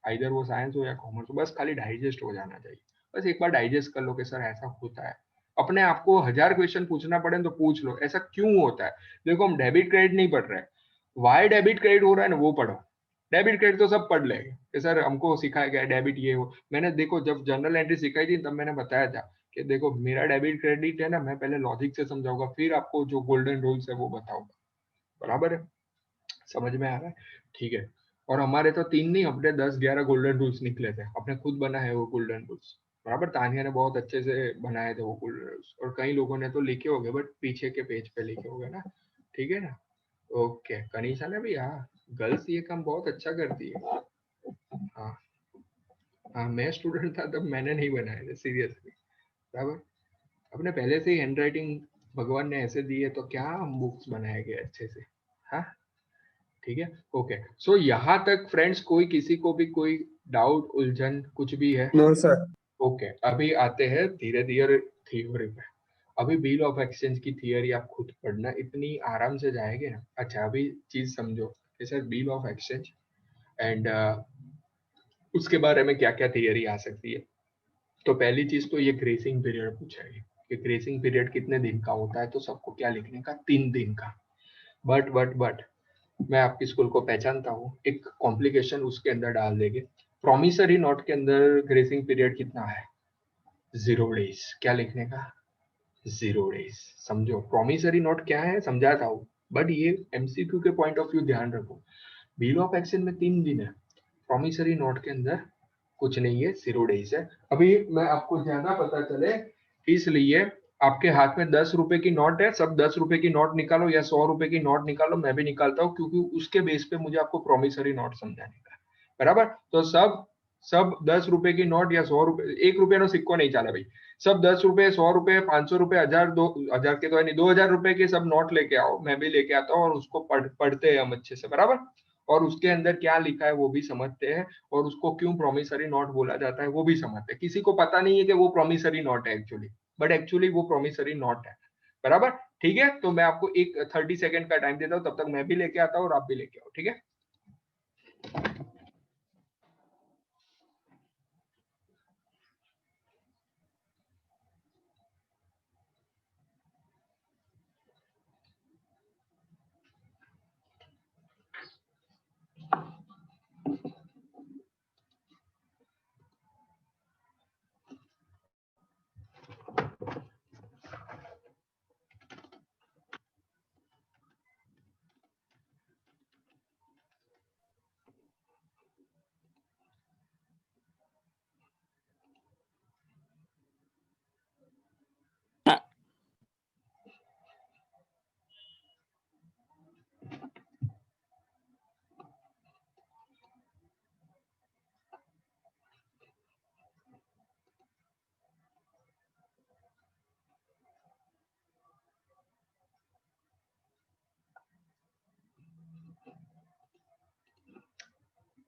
आइदर वो साइंस हो या कॉमर्स हो, बस खाली डाइजेस्ट हो जाना चाहिए। बस एक बार डाइजेस्ट कर लो कि सर ऐसा होता है। अपने आप को 1000 क्वेश्चन पूछना पड़े तो पूछ लो ऐसा क्यों होता है। देखो हम डेबिट क्रेडिट नहीं पढ़ रहे, वाई डेबिट क्रेडिट हो रहा है ना वो पढ़ो। डेबिट क्रेडिट तो सब पढ़ लेंगे कि सर हमको सिखाया गया डेबिट ये हो। मैंने देखो जब जनरल एंट्री सिखाई थी तब मैंने बताया था कि देखो मेरा डेबिट क्रेडिट है ना, मैं पहले लॉजिक से समझाऊंगा, फिर आपको जो गोल्डन रूल्स है वो बताऊंगा, बराबर है? समझ में आ रहा है? ठीक है। और हमारे तो 3 नहीं, अपने 10-11 गोल्डन रूल्स निकले थे, अपने खुद बना है वो गोल्डन रूल्स, बराबर। तानिया ने बहुत अच्छे से बनाए थे वो गोल्डन रूल्स, और कई लोगों ने तो लिखे होंगे बट पीछे के पेज पे लिखे होंगे ना। ठीक है ना? ओके, कनीषा ने भी, हाँ गर्ल्स ये काम बहुत अच्छा करती है। हाँ हाँ, मैं स्टूडेंट था तब मैंने नहीं बनाए थे सीरियसली, बराबर। अपने पहले से ही हैंडराइटिंग भगवान ने ऐसे दी है तो क्या हम बुक्स बनाए गए अच्छे से। हाँ ठीक है, ओके। सो यहाँ तक फ्रेंड्स कोई किसी को भी कोई डाउट उलझन कुछ भी है? No sir. ओके, अभी आते हैं धीरे धीरे थ्योरी पे। अभी बिल ऑफ एक्सचेंज की थियरी आप खुद पढ़ना, इतनी आराम से जाएंगे ना। अच्छा अभी चीज समझो कि sir bill of exchange and उसके बारे में क्या क्या थियरी आ सकती है। तो पहली चीज तो ये ग्रेसिंग पीरियड पूछेगी कि ग्रेसिंग पीरियड कितने दिन का होता है, तो सबको क्या लिखने का? 3 दिन का। बट मैं आपकी स्कूल को पहचानता हूँ, एक कॉम्प्लिकेशन उसके अंदर डाल देंगे। प्रोमिसरी नोट के अंदर ग्रेसिंग पीरियड कितना है? 0 डेज। क्या लिखने का? 0 डेज। समझो प्रोमिसरी नोट क्या है समझाता हूँ, बट ये एमसीक्यू के पॉइंट ऑफ व्यू ध्यान रखो। बिल ऑफ एक्सचेंज में 3 दिन है, प्रोमिसरी नोट के अंदर कुछ नहीं है, 0 डेज है। अभी मैं आपको ज्यादा पता चले इसलिए आपके हाथ में 10 रुपए की नोट है, सब 10 रुपए की नोट निकालो या 100 रुपए की नोट निकालो, मैं भी निकालता हूँ क्योंकि उसके बेस पे मुझे आपको प्रोमिसरी नोट समझाने का है, बराबर। तो सब सब 10 रुपए की नोट या 100 रुपए, 1 रुपये नो सिक्को नहीं चला भाई, सब 10 रुपए, 100 रुपए, 500 रुपए, 1000, 2000 के तो है नहीं, 2000 रुपए के सब नोट लेके आओ, मैं भी लेके आता हूँ, और उसको पढ़ते हैं हम अच्छे से, बराबर। और उसके अंदर क्या लिखा है वो भी समझते हैं, और उसको क्यों प्रोमिसरी नोट बोला जाता है वो भी समझते हैं। किसी को पता नहीं है कि वो प्रोमिसरी नोट है एक्चुअली, बट एक्चुअली वो प्रोमिसरी नोट है, बराबर। ठीक है, तो मैं आपको एक 30 सेकंड का टाइम देता हूँ, तब तक मैं भी लेके आता हूँ और आप भी लेके आओ, ठीक है।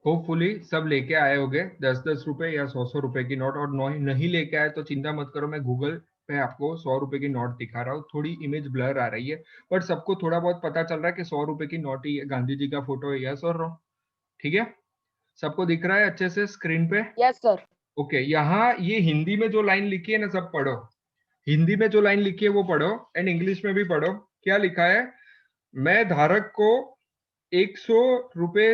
होपफुली सब लेके आए होगे 10-10 रुपए या 100-100 रुपए की नोट, और नहीं लेके आए तो चिंता मत करो, मैं गूगल पे आपको 100 रुपए की नोट दिखा रहा हूँ। थोड़ी इमेज ब्लर आ रही है, बट सबको थोड़ा बहुत पता चल रहा है कि 100 रुपए की नोट ही है, गांधी जी का फोटो है, यस और नो? ठीक है, सबको दिख रहा है अच्छे से स्क्रीन पे? Yes sir. ओके, यहाँ ये हिंदी में जो लाइन लिखी है ना, सब पढ़ो। हिंदी में जो लाइन लिखी है वो पढ़ो, एंड इंग्लिश में भी पढ़ो। क्या लिखा है? मैं धारक को 100 रुपए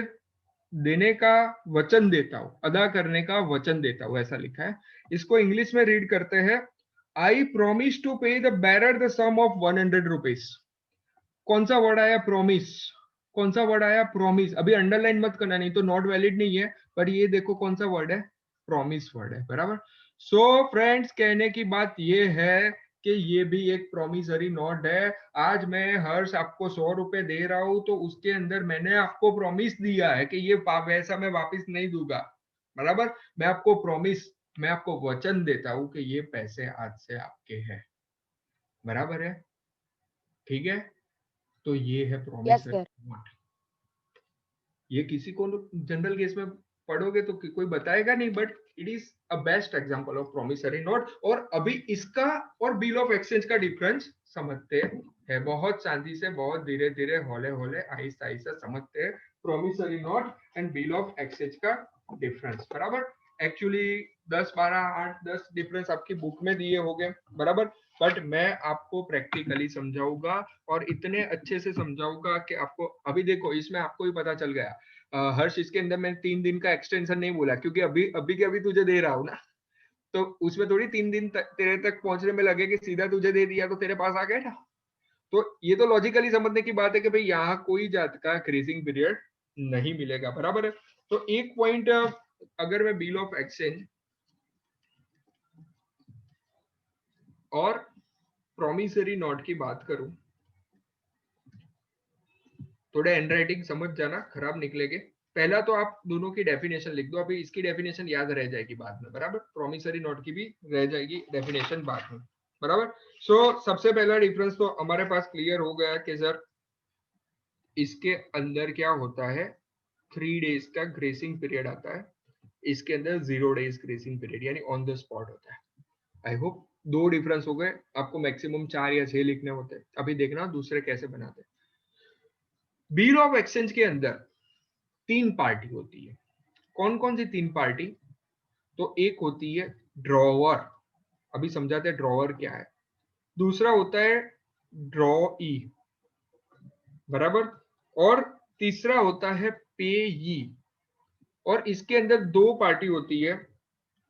देने का वचन देता हूं, अदा करने का वचन देता हूं, ऐसा लिखा है। इसको इंग्लिश में रीड करते हैं, I promise to pay the bearer the sum of 100 rupees. कौन सा वर्ड आया? प्रोमिस। कौन सा वर्ड आया? प्रोमिस। अभी अंडरलाइन मत करना, नहीं तो नॉट वैलिड नहीं है, पर ये देखो कौन सा वर्ड है, प्रोमिस वर्ड है, बराबर। सो फ्रेंड्स, कहने की बात ये है कि ये भी एक प्रोमिसरी नोट है। आज मैं हर्ष आपको 100 रुपए दे रहा हूं, तो उसके अंदर मैंने आपको प्रॉमिस दिया है कि ये वैसा मैं वापस नहीं दूंगा, बराबर। मैं आपको प्रॉमिस, मैं आपको वचन देता हूं कि ये पैसे आज से आपके हैं, बराबर है, ठीक है। तो ये है यस प्रॉमिसरी सर। नोट। ये किसी को जनरल केस में पढ़ोगे तो कोई बताएगा नहीं, but it is a best example of promissory note. और अभी इसका और बिल ऑफ एक्सचेंज का डिफरेंस समझते हैं, बहुत शांति से, बहुत धीरे धीरे, हौले हौले, आहिस्ता आहिस्ता समझते हैं promissory note and bill of exchange का डिफरेंस, बराबर। एक्चुअली 10, 12, 8, 10 डिफरेंस आपकी बुक में दिए होंगे, बराबर, बट मैं आपको प्रैक्टिकली समझाऊंगा, और इतने अच्छे से समझाऊंगा कि आपको, अभी देखो इसमें आपको भी पता चल गया। हर्ष, इसके अंदर मैं 3 दिन का एक्सटेंशन नहीं बोला, क्योंकि अभी अभी के अभी तुझे दे रहा हूँ ना, तो उसमें थोड़ी 3 दिन तेरे तक पहुंचने में लगे कि सीधा तुझे दे दिया तो तेरे पास आ गया ना। तो ये तो लॉजिकली समझने की बात है कि भाई यहाँ कोई जात का क्रेजिंग पीरियड नहीं मिलेगा, बराबर है। तो एक पॉइंट, अगर मैं बिल ऑफ एक्सचेंज और प्रॉमिसरी नोट की बात करूं, थोड़े हैंडराइटिंग समझ जाना, खराब निकलेगे। पहला तो आप दोनों की डेफिनेशन लिख दो, अभी इसकी डेफिनेशन याद रह जाएगी बाद में, बराबर। प्रॉमिसरी नोट की भी रह जाएगी डेफिनेशन बाद में, बराबर। सो सबसे पहला डिफरेंस तो हमारे पास क्लियर हो गया कि सर इसके अंदर क्या होता है, 3 डेज का ग्रेसिंग पीरियड आता है, इसके अंदर 0 डेज ग्रेसिंग पीरियड, यानी ऑन द स्पॉट होता है। आई होप 2 डिफरेंस हो गए, आपको मैक्सिमम 4 या 6 लिखने होते हैं। अभी देखना दूसरे कैसे बनाते हैं। बिल ऑफ एक्सचेंज के अंदर 3 पार्टी होती है। कौन कौन सी 3 पार्टी? तो एक होती है ड्रॉवर, अभी समझाते हैं ड्रॉवर क्या है। दूसरा होता है ड्रॉई, बराबर। और तीसरा होता है पेयी। और इसके अंदर 2 पार्टी होती है,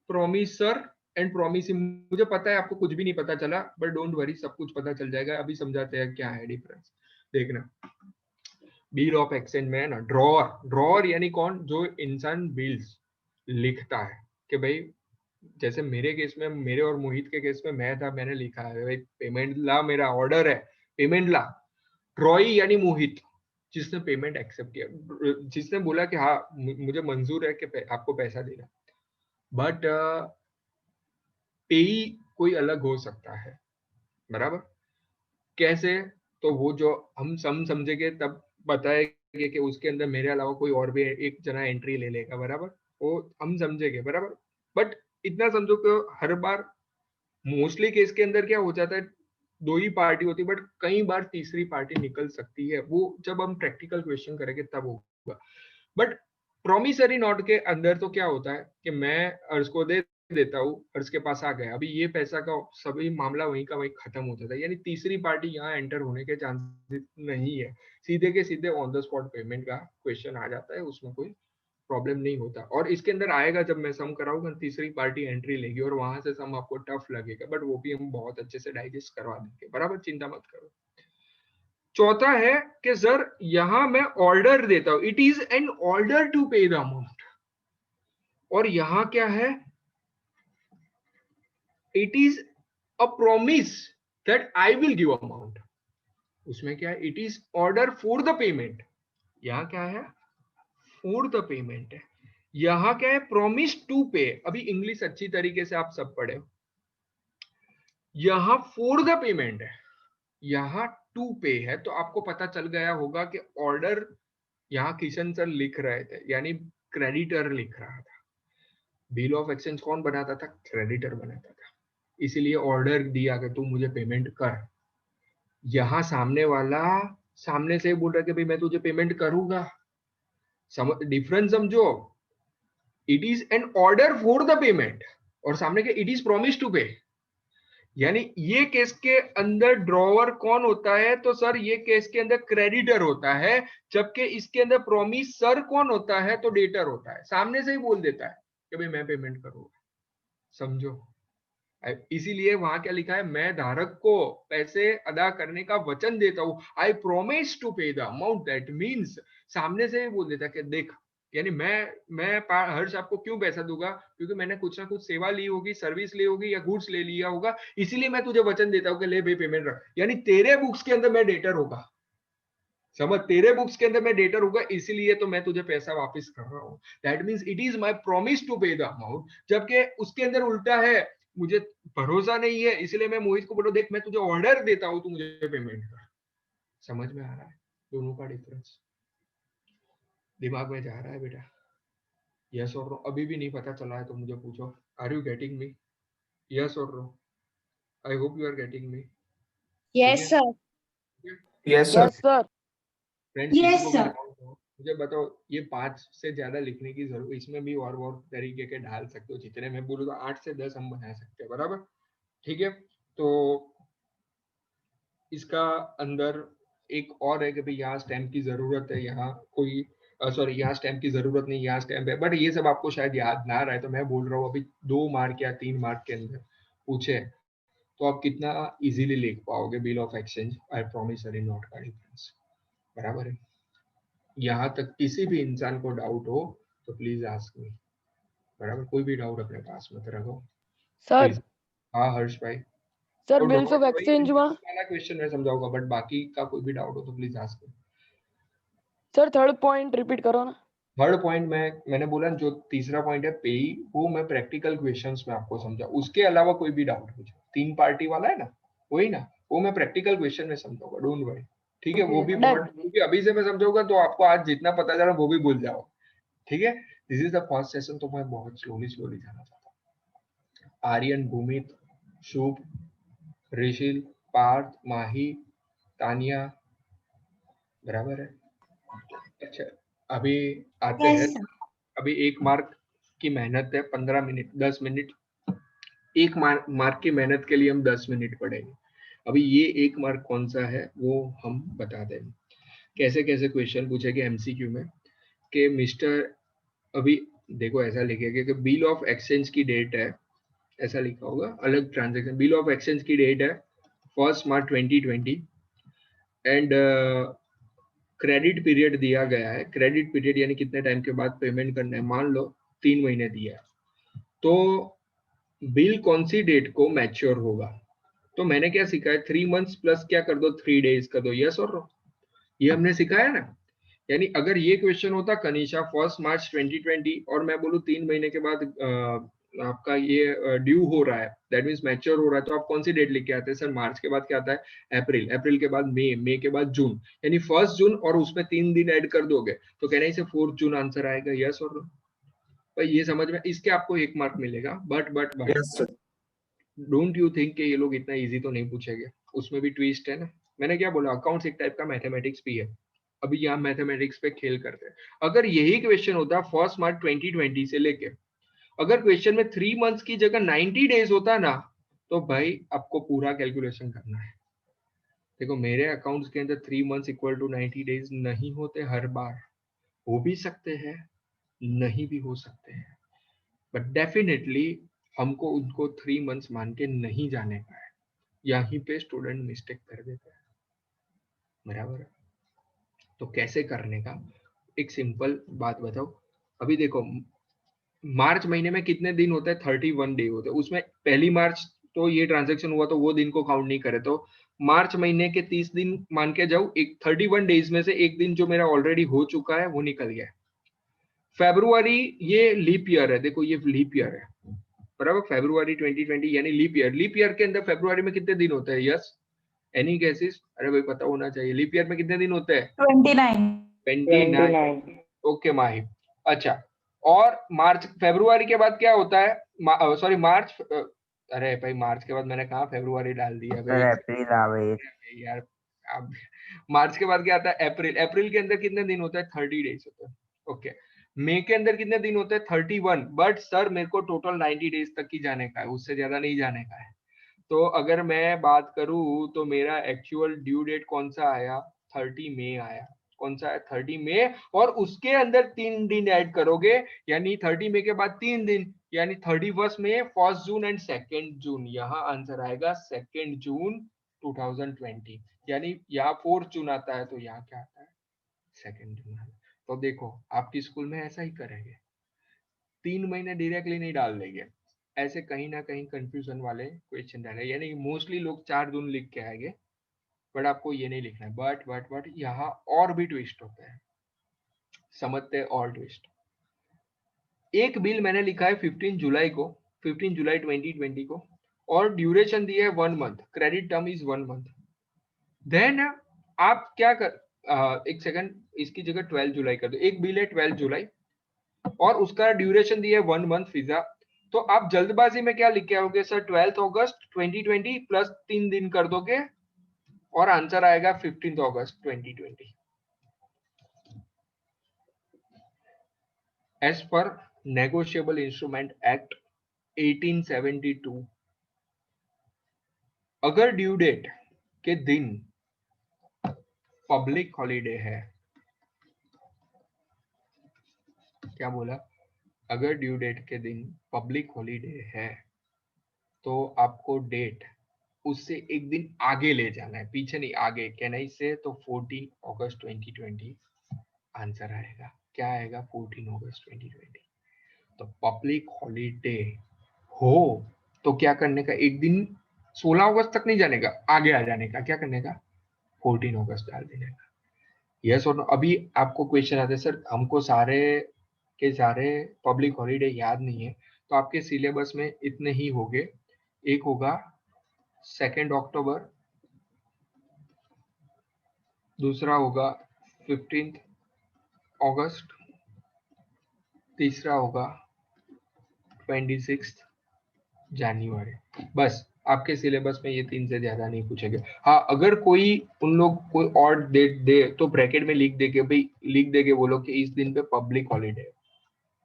प्रोमिसर एंड प्रोमिसी। मुझे पता है आपको कुछ भी नहीं पता चला, बट डोंट वरी, सब कुछ पता चल जाएगा। अभी समझाते हैं क्या है डिफरेंस, देखना। बिल ऑफ एक्सचेंज में है ना, ड्रॉअर, ड्रॉअर यानी कौन? जो इंसान बिल्स लिखता है कि भाई, जैसे मेरे केस में, मेरे और मोहित के केस में मैं था, मैंने लिखा है भाई पेमेंट ला, मेरा ऑर्डर है, पेमेंट ला। ड्रॉई यानी मोहित, जिसने पेमेंट एक्सेप्ट किया, जिसने बोला कि हाँ मुझे मंजूर है कि आपको पैसा देना। बट पेई कोई अलग हो सकता है, बराबर। कैसे? तो वो जो हम समझेंगे तब बताएंगे कि उसके अंदर मेरे अलावा कोई और भी एक जना एंट्री ले लेगा, बराबर, वो हम समझेंगे, बराबर। बट इतना समझो कि हर बार, मोस्टली केस के अंदर क्या हो जाता है, 2 ही पार्टी होती है, बट कई बार तीसरी पार्टी निकल सकती है, वो जब हम प्रैक्टिकल क्वेश्चन करेंगे तब होगा। बट प्रोमिसरी नोट के अंदर तो क्या होता है कि मैं अर्ज को दे देता हूँ, अर्ज के पास आ गया, अभी ये पैसा का सभी मामला वहीं का वहीं खत्म हो जाता है, यानी तीसरी पार्टी यहाँ एंटर होने के चांसेस नहीं है, सीधे के सीधे ऑन द स्पॉट पेमेंट का क्वेश्चन आ जाता है, उसमें कोई प्रॉब्लम नहीं होता। और इसके अंदर आएगा, जब मैं सम कराऊंगा, तीसरी पार्टी एंट्री लेगी और वहां से सम आपको टफ लगेगा, बट वो भी हम बहुत अच्छे से डाइजेस्ट करवा देंगे, बराबर, चिंता मत करो। चौथा है कि सर यहां मैं ऑर्डर देता हूं, it is an order to pay the amount. और यहां क्या है? It is a promise that I will give amount. उसमें क्या है? It is order for the payment. यहां क्या है? फॉर द पेमेंट है। यहां क्या है? प्रॉमिस टू पे। अभी इंग्लिश अच्छी तरीके से आप सब पढ़े। यहां फॉर द पेमेंट है, यहां टू पे है, तो आपको पता चल गया होगा कि ऑर्डर यहाँ किशन सर लिख रहे थे, यानी क्रेडिटर लिख रहा था। बिल ऑफ एक्सचेंज कौन बनाता था? क्रेडिटर बनाता था। इसीलिए ऑर्डर दिया कि तू मुझे पेमेंट कर। यहाँ सामने वाला सामने से बोल रहा है कि भाई मैं तुझे पेमेंट करूंगा। डिफरेंस समझो, it is an order for the payment और सामने के इट इज प्रॉमिस टू पे। यानी ये केस के अंदर ड्रॉवर कौन होता है? तो सर ये केस के अंदर क्रेडिटर होता है, जबकि इसके अंदर प्रॉमिस सर कौन होता है? तो डेटर होता है। सामने से ही बोल देता है कि भाई मैं पेमेंट करूंगा। समझो, इसीलिए वहां क्या लिखा है? मैं धारक को पैसे अदा करने का वचन देता हूं। आई promise to pay the amount. That means सामने से ही बोल देता है कि देख, यानी मैं हर्ष आपको क्यों पैसा दूंगा? क्योंकि मैंने कुछ ना कुछ सेवा ली होगी, सर्विस ली होगी या गुड्स ले लिया होगा, इसीलिए मैं तुझे वचन देता हूँ कि ले भाई पेमेंट रख। यानी तेरे बुक्स के अंदर मैं डेटर होगा। समझ, तेरे बुक्स के अंदर मैं डेटर होगा, इसीलिए तो मैं तुझे पैसा वापस कर रहा हूँ। That means it is my promise to pay the amount. जबकि उसके अंदर उल्टा है, मुझे भरोसा नहीं है, इसलिए मैं मोहित को बोलो देख मैं तुझे ऑर्डर देता हूँ, तू मुझे पेमेंट कर। समझ में आ रहा है दोनों का डिफरेंस? दिमाग में जा रहा है बेटा? यस और नो? अभी भी नहीं पता चला है तो मुझे पूछो। Are you getting me? Yes और no? I hope you are getting me. Yes, sir. Yes sir. Yes sir. Friends किसी Yes, को भी sir. डाउट हो मुझे बताओ। ये 5 से ज्यादा लिखने की जरूरत, इसमें भी और तरीके के डाल सकते हो। जितने मैं बोलूँ तो 8 से 10 हम बना सकते हैं, बराबर? ठीक है, तो इसका अंदर एक और है कि भाई यहाँ स्टैम्प की जरूरत है, यहाँ कोई सॉरी यहाँ स्टैम्प की जरूरत नहीं, यहाँ स्टैम्प है। बट ये सब आपको शायद याद ना रहा है, तो मैं बोल रहा हूँ अभी 2 मार्क या 3 मार्क के अंदर पूछे तो आप कितना इजीली लिख पाओगे bill of exchange I promissory note का डिफरेंस। बराबर है? यहाँ तक किसी भी इंसान को डाउट हो तो प्लीज आस्क मी। बराबर, कोई भी डाउट अपने पास मत रखो सर प्लीज। हाँ हर्ष भाई। सर और बिल्स ऑफ एक्सचेंज में वाला क्वेश्चन मैं समझाऊंगा, बट बाकी का कोई भी डाउट हो तो please ask me. Sir third point repeat करो ना। थर्ड पॉइंट मैंने बोला जो तीसरा पॉइंट है पेई, वो मैं प्रैक्टिकल क्वेश्चंस में आपको समझा। उसके अलावा कोई भी डाउट पूछो, 3 पार्टी वाला है ना, वही ना, वो मैं प्रैक्टिकल क्वेश्चन में समझाऊंगा, डोंट वरी। ठीक है, वो भी Done. बहुत, क्योंकि अभी से मैं समझाऊंगा तो आपको आज जितना पता चला वो भी भूल जाओ। ठीक है, this is the first session, तो मैं बहुत स्लोली जाना चाहता हूँ। आर्यन, भूमित, शुभ, ऋषिल, पार्थ, माही, तानिया, बराबर है? अच्छा, अभी आते हैं। Yes, sir. अभी 1 मार्क की मेहनत है, 15 मिनट 10 मिनट। 1 मार्क की मेहनत के लिए हम 10 मिनट पढ़ेंगे। अभी ये 1 मार्क कौन सा है वो हम बता देंगे। कैसे कैसे क्वेश्चन पूछेंगे एमसीक्यू में कि मिस्टर, अभी देखो ऐसा लिखेगा कि बिल ऑफ एक्सचेंज की डेट है, ऐसा लिखा होगा, अलग ट्रांजेक्शन। बिल ऑफ एक्सचेंज की डेट है 1 मार्च 2020 एंड क्रेडिट पीरियड दिया गया है। क्रेडिट पीरियड यानी कितने टाइम के बाद पेमेंट करना है, मान लो 3 महीने दिया है, तो बिल कौन सी डेट को मैच्योर होगा? तो मैंने क्या सीखा है, 3 मंथ्स प्लस क्या कर दो, 3 डेज कर दो। यस और नो? ये हमने सिखाया ना। यानी अगर ये क्वेश्चन होता कनिशा 1 मार्च 2020 और मैं बोलूँ 3 महीने के बाद आपका ये ड्यू हो रहा है, दैट मीन्स मैच्योर हो रहा है, तो आप कौन सी डेट लेके आते हैं? सर मार्च के बाद क्या आता है? अप्रैल, अप्रैल के बाद मई, मई के बाद जून, यानी 1 जून और उसमें 3 दिन ऐड कर दोगे तो कहना इसे 4 जून आंसर आएगा। यस और नो? भाई ये समझ में, इसके आपको 1 मार्क मिलेगा। बट डोंट यू थिंक कि ये लोग इतना इजी तो नहीं पूछेंगे, उसमें भी ट्विस्ट है ना। मैंने क्या बोला, अकाउंट्स एक टाइप का मैथमेटिक्स भी है। अभी यहाँ मैथमेटिक्स पे खेल करते हैं। अगर यही क्वेश्चन होता 1 मार्च 2020 से लेके, अगर क्वेश्चन में 3 मंथ्स की जगह 90 डेज होता ना, तो भाई आपको पूरा कैलकुलेशन करना है। देखो मेरे अकाउंट्स के अंदर 3 मंथ्स इक्वल टू 90 डेज नहीं होते हर बार, हो भी सकते हैं, नहीं भी हो सकते हैं, बट डेफिनेटली हमको उनको 3 मंथ्स मान के नहीं जाने का है। यहीं पे स्टूडेंट मिस्टेक कर देते हैं। बराबर है? तो कैसे करने का, एक सिंपल बात बताओ। अभी देखो मार्च महीने में कितने दिन होते हैं? 31 डे होते हैं। उसमें 1 मार्च तो ये ट्रांजेक्शन हुआ तो वो दिन को काउंट नहीं करे, तो मार्च महीने के 30 दिन मान के जाओ, एक 31 डेज में से एक दिन जो मेरा ऑलरेडी हो चुका है वो निकल गया। फेब्रुआरी ये लीप ईयर है, देखो ये लीप ईयर है, बराबर? फेब्रुआरी 2020 यानी लीप ईयर। लीप ईयर के अंदर फेब्रुआरी में कितने दिन होते हैं? Yes, any guesses? अरे भाई पता होना चाहिए, लीप ईयर में कितने दिन होते हैं? 29. 29। ओके माही। अच्छा, और मार्च फरवरी के बाद क्या होता है? सॉरी मार्च, अरे भाई मार्च के बाद मैंने कहा फरवरी डाल दिया भाई अप्रैल आवे यार। अब मार्च के बाद क्या आता है? अप्रैल। अप्रैल के अंदर कितने दिन होता है? 30 डेज होता है। ओके, मई के अंदर कितने दिन होते हैं? 31। बट सर मेरे को टोटल 90 डेज तक ही जाने का है, उससे ज्यादा नहीं जाने का है। तो अगर मैं बात करूं तो मेरा एक्चुअल ड्यू डेट कौन सा आया? 30 मई आया। कौन सा है? 30 मई। और उसके अंदर 3 दिन ऐड करोगे, यानी 30 मई के बाद 3 दिन, यानी 31 मई, 1 जून एंड 2 जून। यहाँ आंसर आएगा 2 जून 2020। यानी यहाँ 4 जून आता है, तो यहाँ क्या आता है? 2 जून। तो देखो आपकी स्कूल में ऐसा ही करेंगे, 3 महीने डायरेक्टली नहीं डाल देंगे, ऐसे कहीं ना कहीं कंफ्यूजन वाले क्वेश्चन डाले, यानी मोस्टली लोग 4 जून लिख के आएंगे, बट आपको ये नहीं लिखना है। बट यहाँ और भी ट्विस्ट होता है, समझते हैं और ट्विस्ट। एक बिल मैंने लिखा है 15 जुलाई को, 15 जुलाई 2020 को, और ड्यूरेशन दी है 1 month, credit term is 1 month. Then आप क्या कर, एक सेकंड, इसकी जगह 12 जुलाई कर दो। एक बिल है 12 जुलाई और उसका ड्यूरेशन दिया है 1 मंथ वीजा। तो आप जल्दबाजी में क्या लिख के आओगे सर? 12 अगस्त 2020 प्लस 3 दिन कर दोगे और आंसर आएगा 15 अगस्त 2020। As per negotiable instrument act 1872, अगर ड्यू डेट के दिन पब्लिक हॉलीडे है, क्या बोला? अगर ड्यू डेट के दिन पब्लिक हॉलीडे है तो आपको डेट उससे एक दिन आगे ले जाना है, पीछे नहीं, आगे। चेन्नई से तो 14 अगस्त 2020 आंसर आएगा। क्या आएगा? 14 अगस्त 2020। तो पब्लिक हॉलीडे हो तो क्या करने का? एक दिन 16 अगस्त तक नहीं जाने का, आगे आ जाने का। क्या करने का? 14 अगस्त डाल देने का। यस और नो। अभी आपको क्वेश्चन आते हैं सर हमको सारे के सारे पब्लिक हॉलीडे याद नहीं है, तो आपके सिलेबस में इतने ही होंगे। एक होगा 2 अक्टूबर, दूसरा होगा 15 अगस्त, तीसरा होगा 26 जनवरी। बस आपके सिलेबस में ये 3 से ज्यादा नहीं पूछेंगे। हाँ, अगर कोई उन लोग कोई और डेट दे तो ब्रैकेट में लिख देंगे भाई, लिख देंगे वो लोग कि इस दिन पे पब्लिक हॉलीडे है,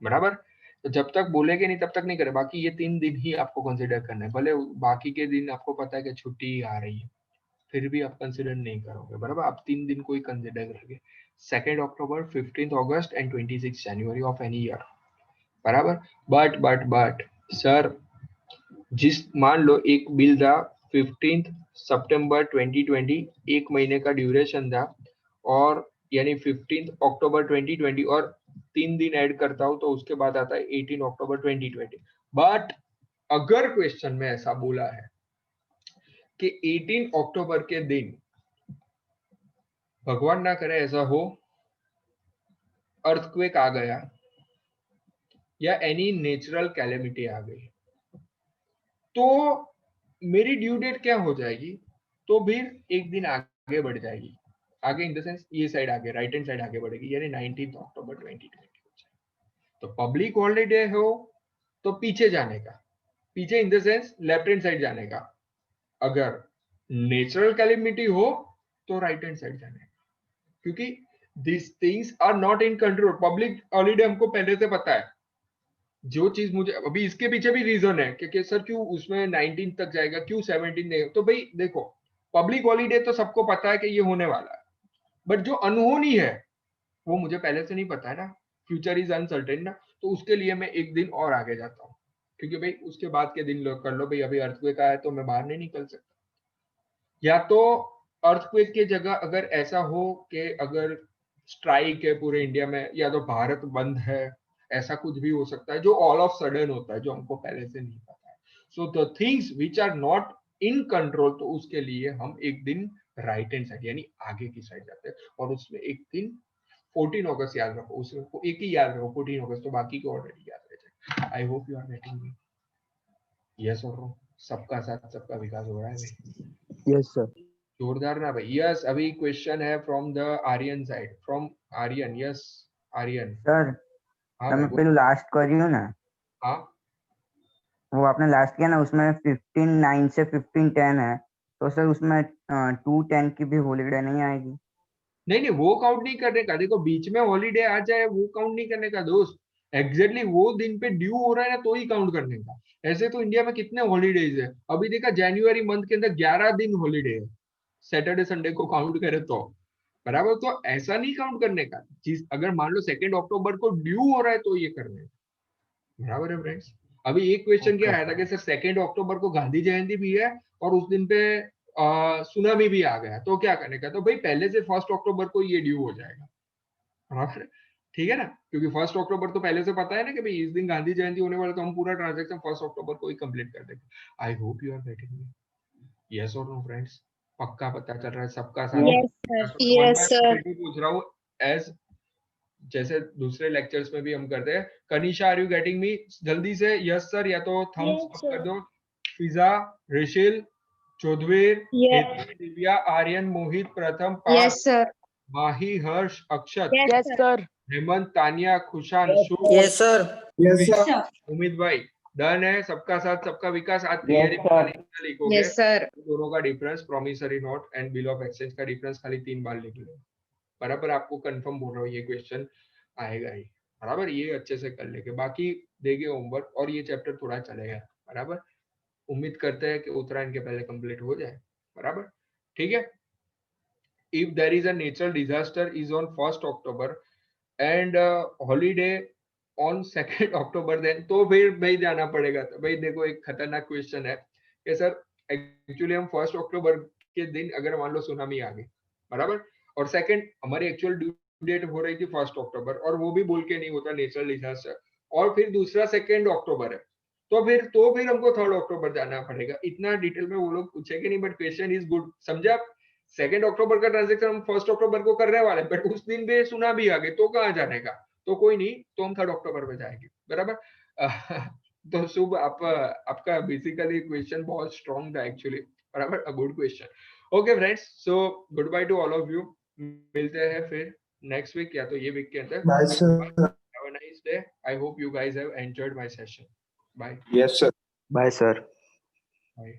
बराबर। तो जब तक बोलेगे नहीं तब तक नहीं करे। बाकी ये 3 दिन ही आपको कंसिडर करना है, भले बाकी के दिन आपको पता है कि छुट्टी आ रही है, फिर भी आप कंसिडर नहीं करोगे, बराबर। आप 3 दिन को ही कंसिडर करोगे, 2 अक्टूबर, 15 अगस्त एंड 26 जनवरी ऑफ एनी ईयर, बराबर। बट सर जिस मान लो एक बिल था 15 सितंबर 2020, एक महीने का ड्यूरेशन था, और यानी 15 अक्टूबर 2020 और 3 दिन ऐड करता हूं तो उसके बाद आता है 18 अक्टूबर 2020। बट अगर क्वेश्चन में ऐसा बोला है कि 18 अक्टूबर के दिन, भगवान ना करे ऐसा हो, अर्थक्वेक आ गया या एनी नेचुरल कैलेमिटी आ गई, तो मेरी ड्यू डेट क्या हो जाएगी? तो फिर एक दिन आगे बढ़ जाएगी। आगे इन द सेंस ये साइड आगे, राइट हैंड साइड आगे बढ़ेगी, यानी 19 अक्टूबर 2020 हो जाएगी। तो पब्लिक हॉलीडे हो तो पीछे जाने का, पीछे in the sense left hand side जाने का। अगर नेचुरल कैलेमिटी हो तो राइट हैंड साइड जाने का, क्योंकि this things are not in control. Public holiday हमको पहले से पता है। जो चीज मुझे अभी इसके पीछे भी रीजन है कि सर क्यों उसमें 19 तक जाएगा, क्यों 17 नहीं? तो भाई देखो, पब्लिक हॉलीडे तो सबको पता है कि ये होने वाला है, बट जो अनहोनी है वो मुझे पहले से नहीं पता है ना, फ्यूचर इज अनसर्टेन ना, तो उसके लिए मैं एक दिन और आगे जाता हूँ, क्योंकि भाई उसके बाद के दिन कर लो भाई, अभी अर्थक्वेक आया तो मैं बाहर नहीं निकल सकता। या तो अर्थक्वेक की जगह अगर ऐसा हो कि अगर स्ट्राइक है पूरे इंडिया में, या तो भारत बंद है, ऐसा कुछ भी हो सकता है जो ऑल ऑफ सडन होता है, जो हमको पहले से नहीं पता है। So the things which are not in control, तो उसके लिए हम एक दिन राइट हैंड साइड यानी आगे की साइड जाते हैं, और उसमें एक दिन 14 अगस्त याद रखो, उसमें एक ही याद रखो 14 अगस्त, तो बाकी को ऑलरेडी याद रह जाए। I hope you are getting me. Yes और नो? सबका साथ सबका विकास हो रहा है भाई। Yes sir. जोरदार ना भाई. यस, अभी क्वेश्चन है from the Aryan side, from Aryan. Yes Aryan. Sir हाँ તમે भाई बोल. પેલું લાસ્ટ કર્યું ને, हाँ वो आपने लास्ट किया ना, उसमें 15/9 से 15/10 है, तो सर उसमें 2/10 की भी हॉलीडे नहीं आएगी? नहीं नहीं, वो काउंट नहीं करने का. देखो बीच में हॉलीडे आ जाए वो काउंट नहीं करने का दोस्त. एग्जैक्टली वो दिन पे ड्यू हो रहा है ना तो ही काउंट करने का. ऐसे तो इंडिया में कितने हॉलीडेज है. अभी देखा जनवरी मंथ के अंदर 11 दिन हॉलीडे है. सैटरडे संडे को काउंट करे तो बराबर. तो ऐसा नहीं काउंट करने का चीज. अगर मान लो 2 अक्टूबर को ड्यू हो रहा है तो ये करने का. बराबर है फ्रेंड्स. अभी एक क्वेश्चन क्या आया था कि सर 2 अक्टूबर को गांधी जयंती भी है और उस दिन पे सुनामी भी आ गया तो क्या करने का. तो भाई पहले से 1 अक्टूबर को ये ड्यू हो जाएगा. बराबर है. ठीक है ना. क्योंकि 1 अक्टूबर तो पहले से पता है ना कि भाई इस दिन गांधी जयंती होने वाला, तो हम पूरा ट्रांजेक्शन 1 अक्टूबर को ही कंप्लीट कर देंगे. I hope you are getting me. Yes और नो फ्रेंड्स. पक्का पता चल रहा है सबका साथ. Yes, sir. Yes, sir. पूछ रहा हूँ एज जैसे दूसरे लेक्चर्स में भी हम करते हैं. कनिशा आर यू गेटिंग मी? जल्दी से यस सर या तो थम्स Yes, अप sir. कर दो. फिजा, ऋषिल, चौधवीर, Yes. Hetal, Divya, Aryan, Mohit, Pratham, Parth, Yes, sir. Mahi, Harsh, Akshat, Yes, yes sir. Sir. Hemant, Tania, Khushan, Shubh, yes sir. Umit भाई. डन है. सबका साथ सबका विकास. आज Yes, थियरी sir. खाली लिखोगे. Yes, sir. दोनों का difference, promissory note and bill of exchange का डिफरेंस खाली 3 बार लिख लो. बराबर. आपको कंफर्म बोल रहा हूँ ये क्वेश्चन आएगा ही. बराबर. ये अच्छे से कर लेंगे. बाकी देंगे होमवर्क और ये चैप्टर थोड़ा चलेगा. बराबर. उम्मीद करते हैं कि उत्तरायण के पहले कंप्लीट हो जाए. बराबर. ठीक है. If there is a natural disaster is on 1 October and holiday on 2 October then तो फिर भाई जाना पड़ेगा. तो भाई देखो एक खतरनाक क्वेश्चन है कि सर एक्चुअली हम 1 अक्टूबर के दिन अगर मान लो सुनामी आ गई. बराबर. और सेकंड हमारी एक्चुअल ड्यू डेट हो रही थी 1 अक्टूबर और वो भी बोल के नहीं होता नेचुरल डिजास्टर. और फिर दूसरा 2 अक्टूबर है तो फिर हमको 3 अक्टूबर जाना पड़ेगा. इतना डिटेल में वो लोग पूछेंगे नहीं बट क्वेश्चन इज गुड. समझे आप. 2 अक्टूबर का ट्रांजेक्शन हम 1 अक्टूबर को करने वाले बट उस दिन भी सुनामी आ गई तो कहाँ जाने का. तो कोई नहीं, तो हम 3 अक्टूबर में जाएंगे. बराबर. तो शुभ आपका बेसिकली क्वेश्चन बहुत स्ट्रॉन्ग था एक्चुअली. बराबर. A good question. Okay friends, so good by two all of you. मिलते हैं फिर नेक्स्ट वीक या तो ये वीक के अंदर. Bye sir. Have a nice day. I hope you guys have enjoyed my session. Bye. Yes sir. Bye sir. Bye.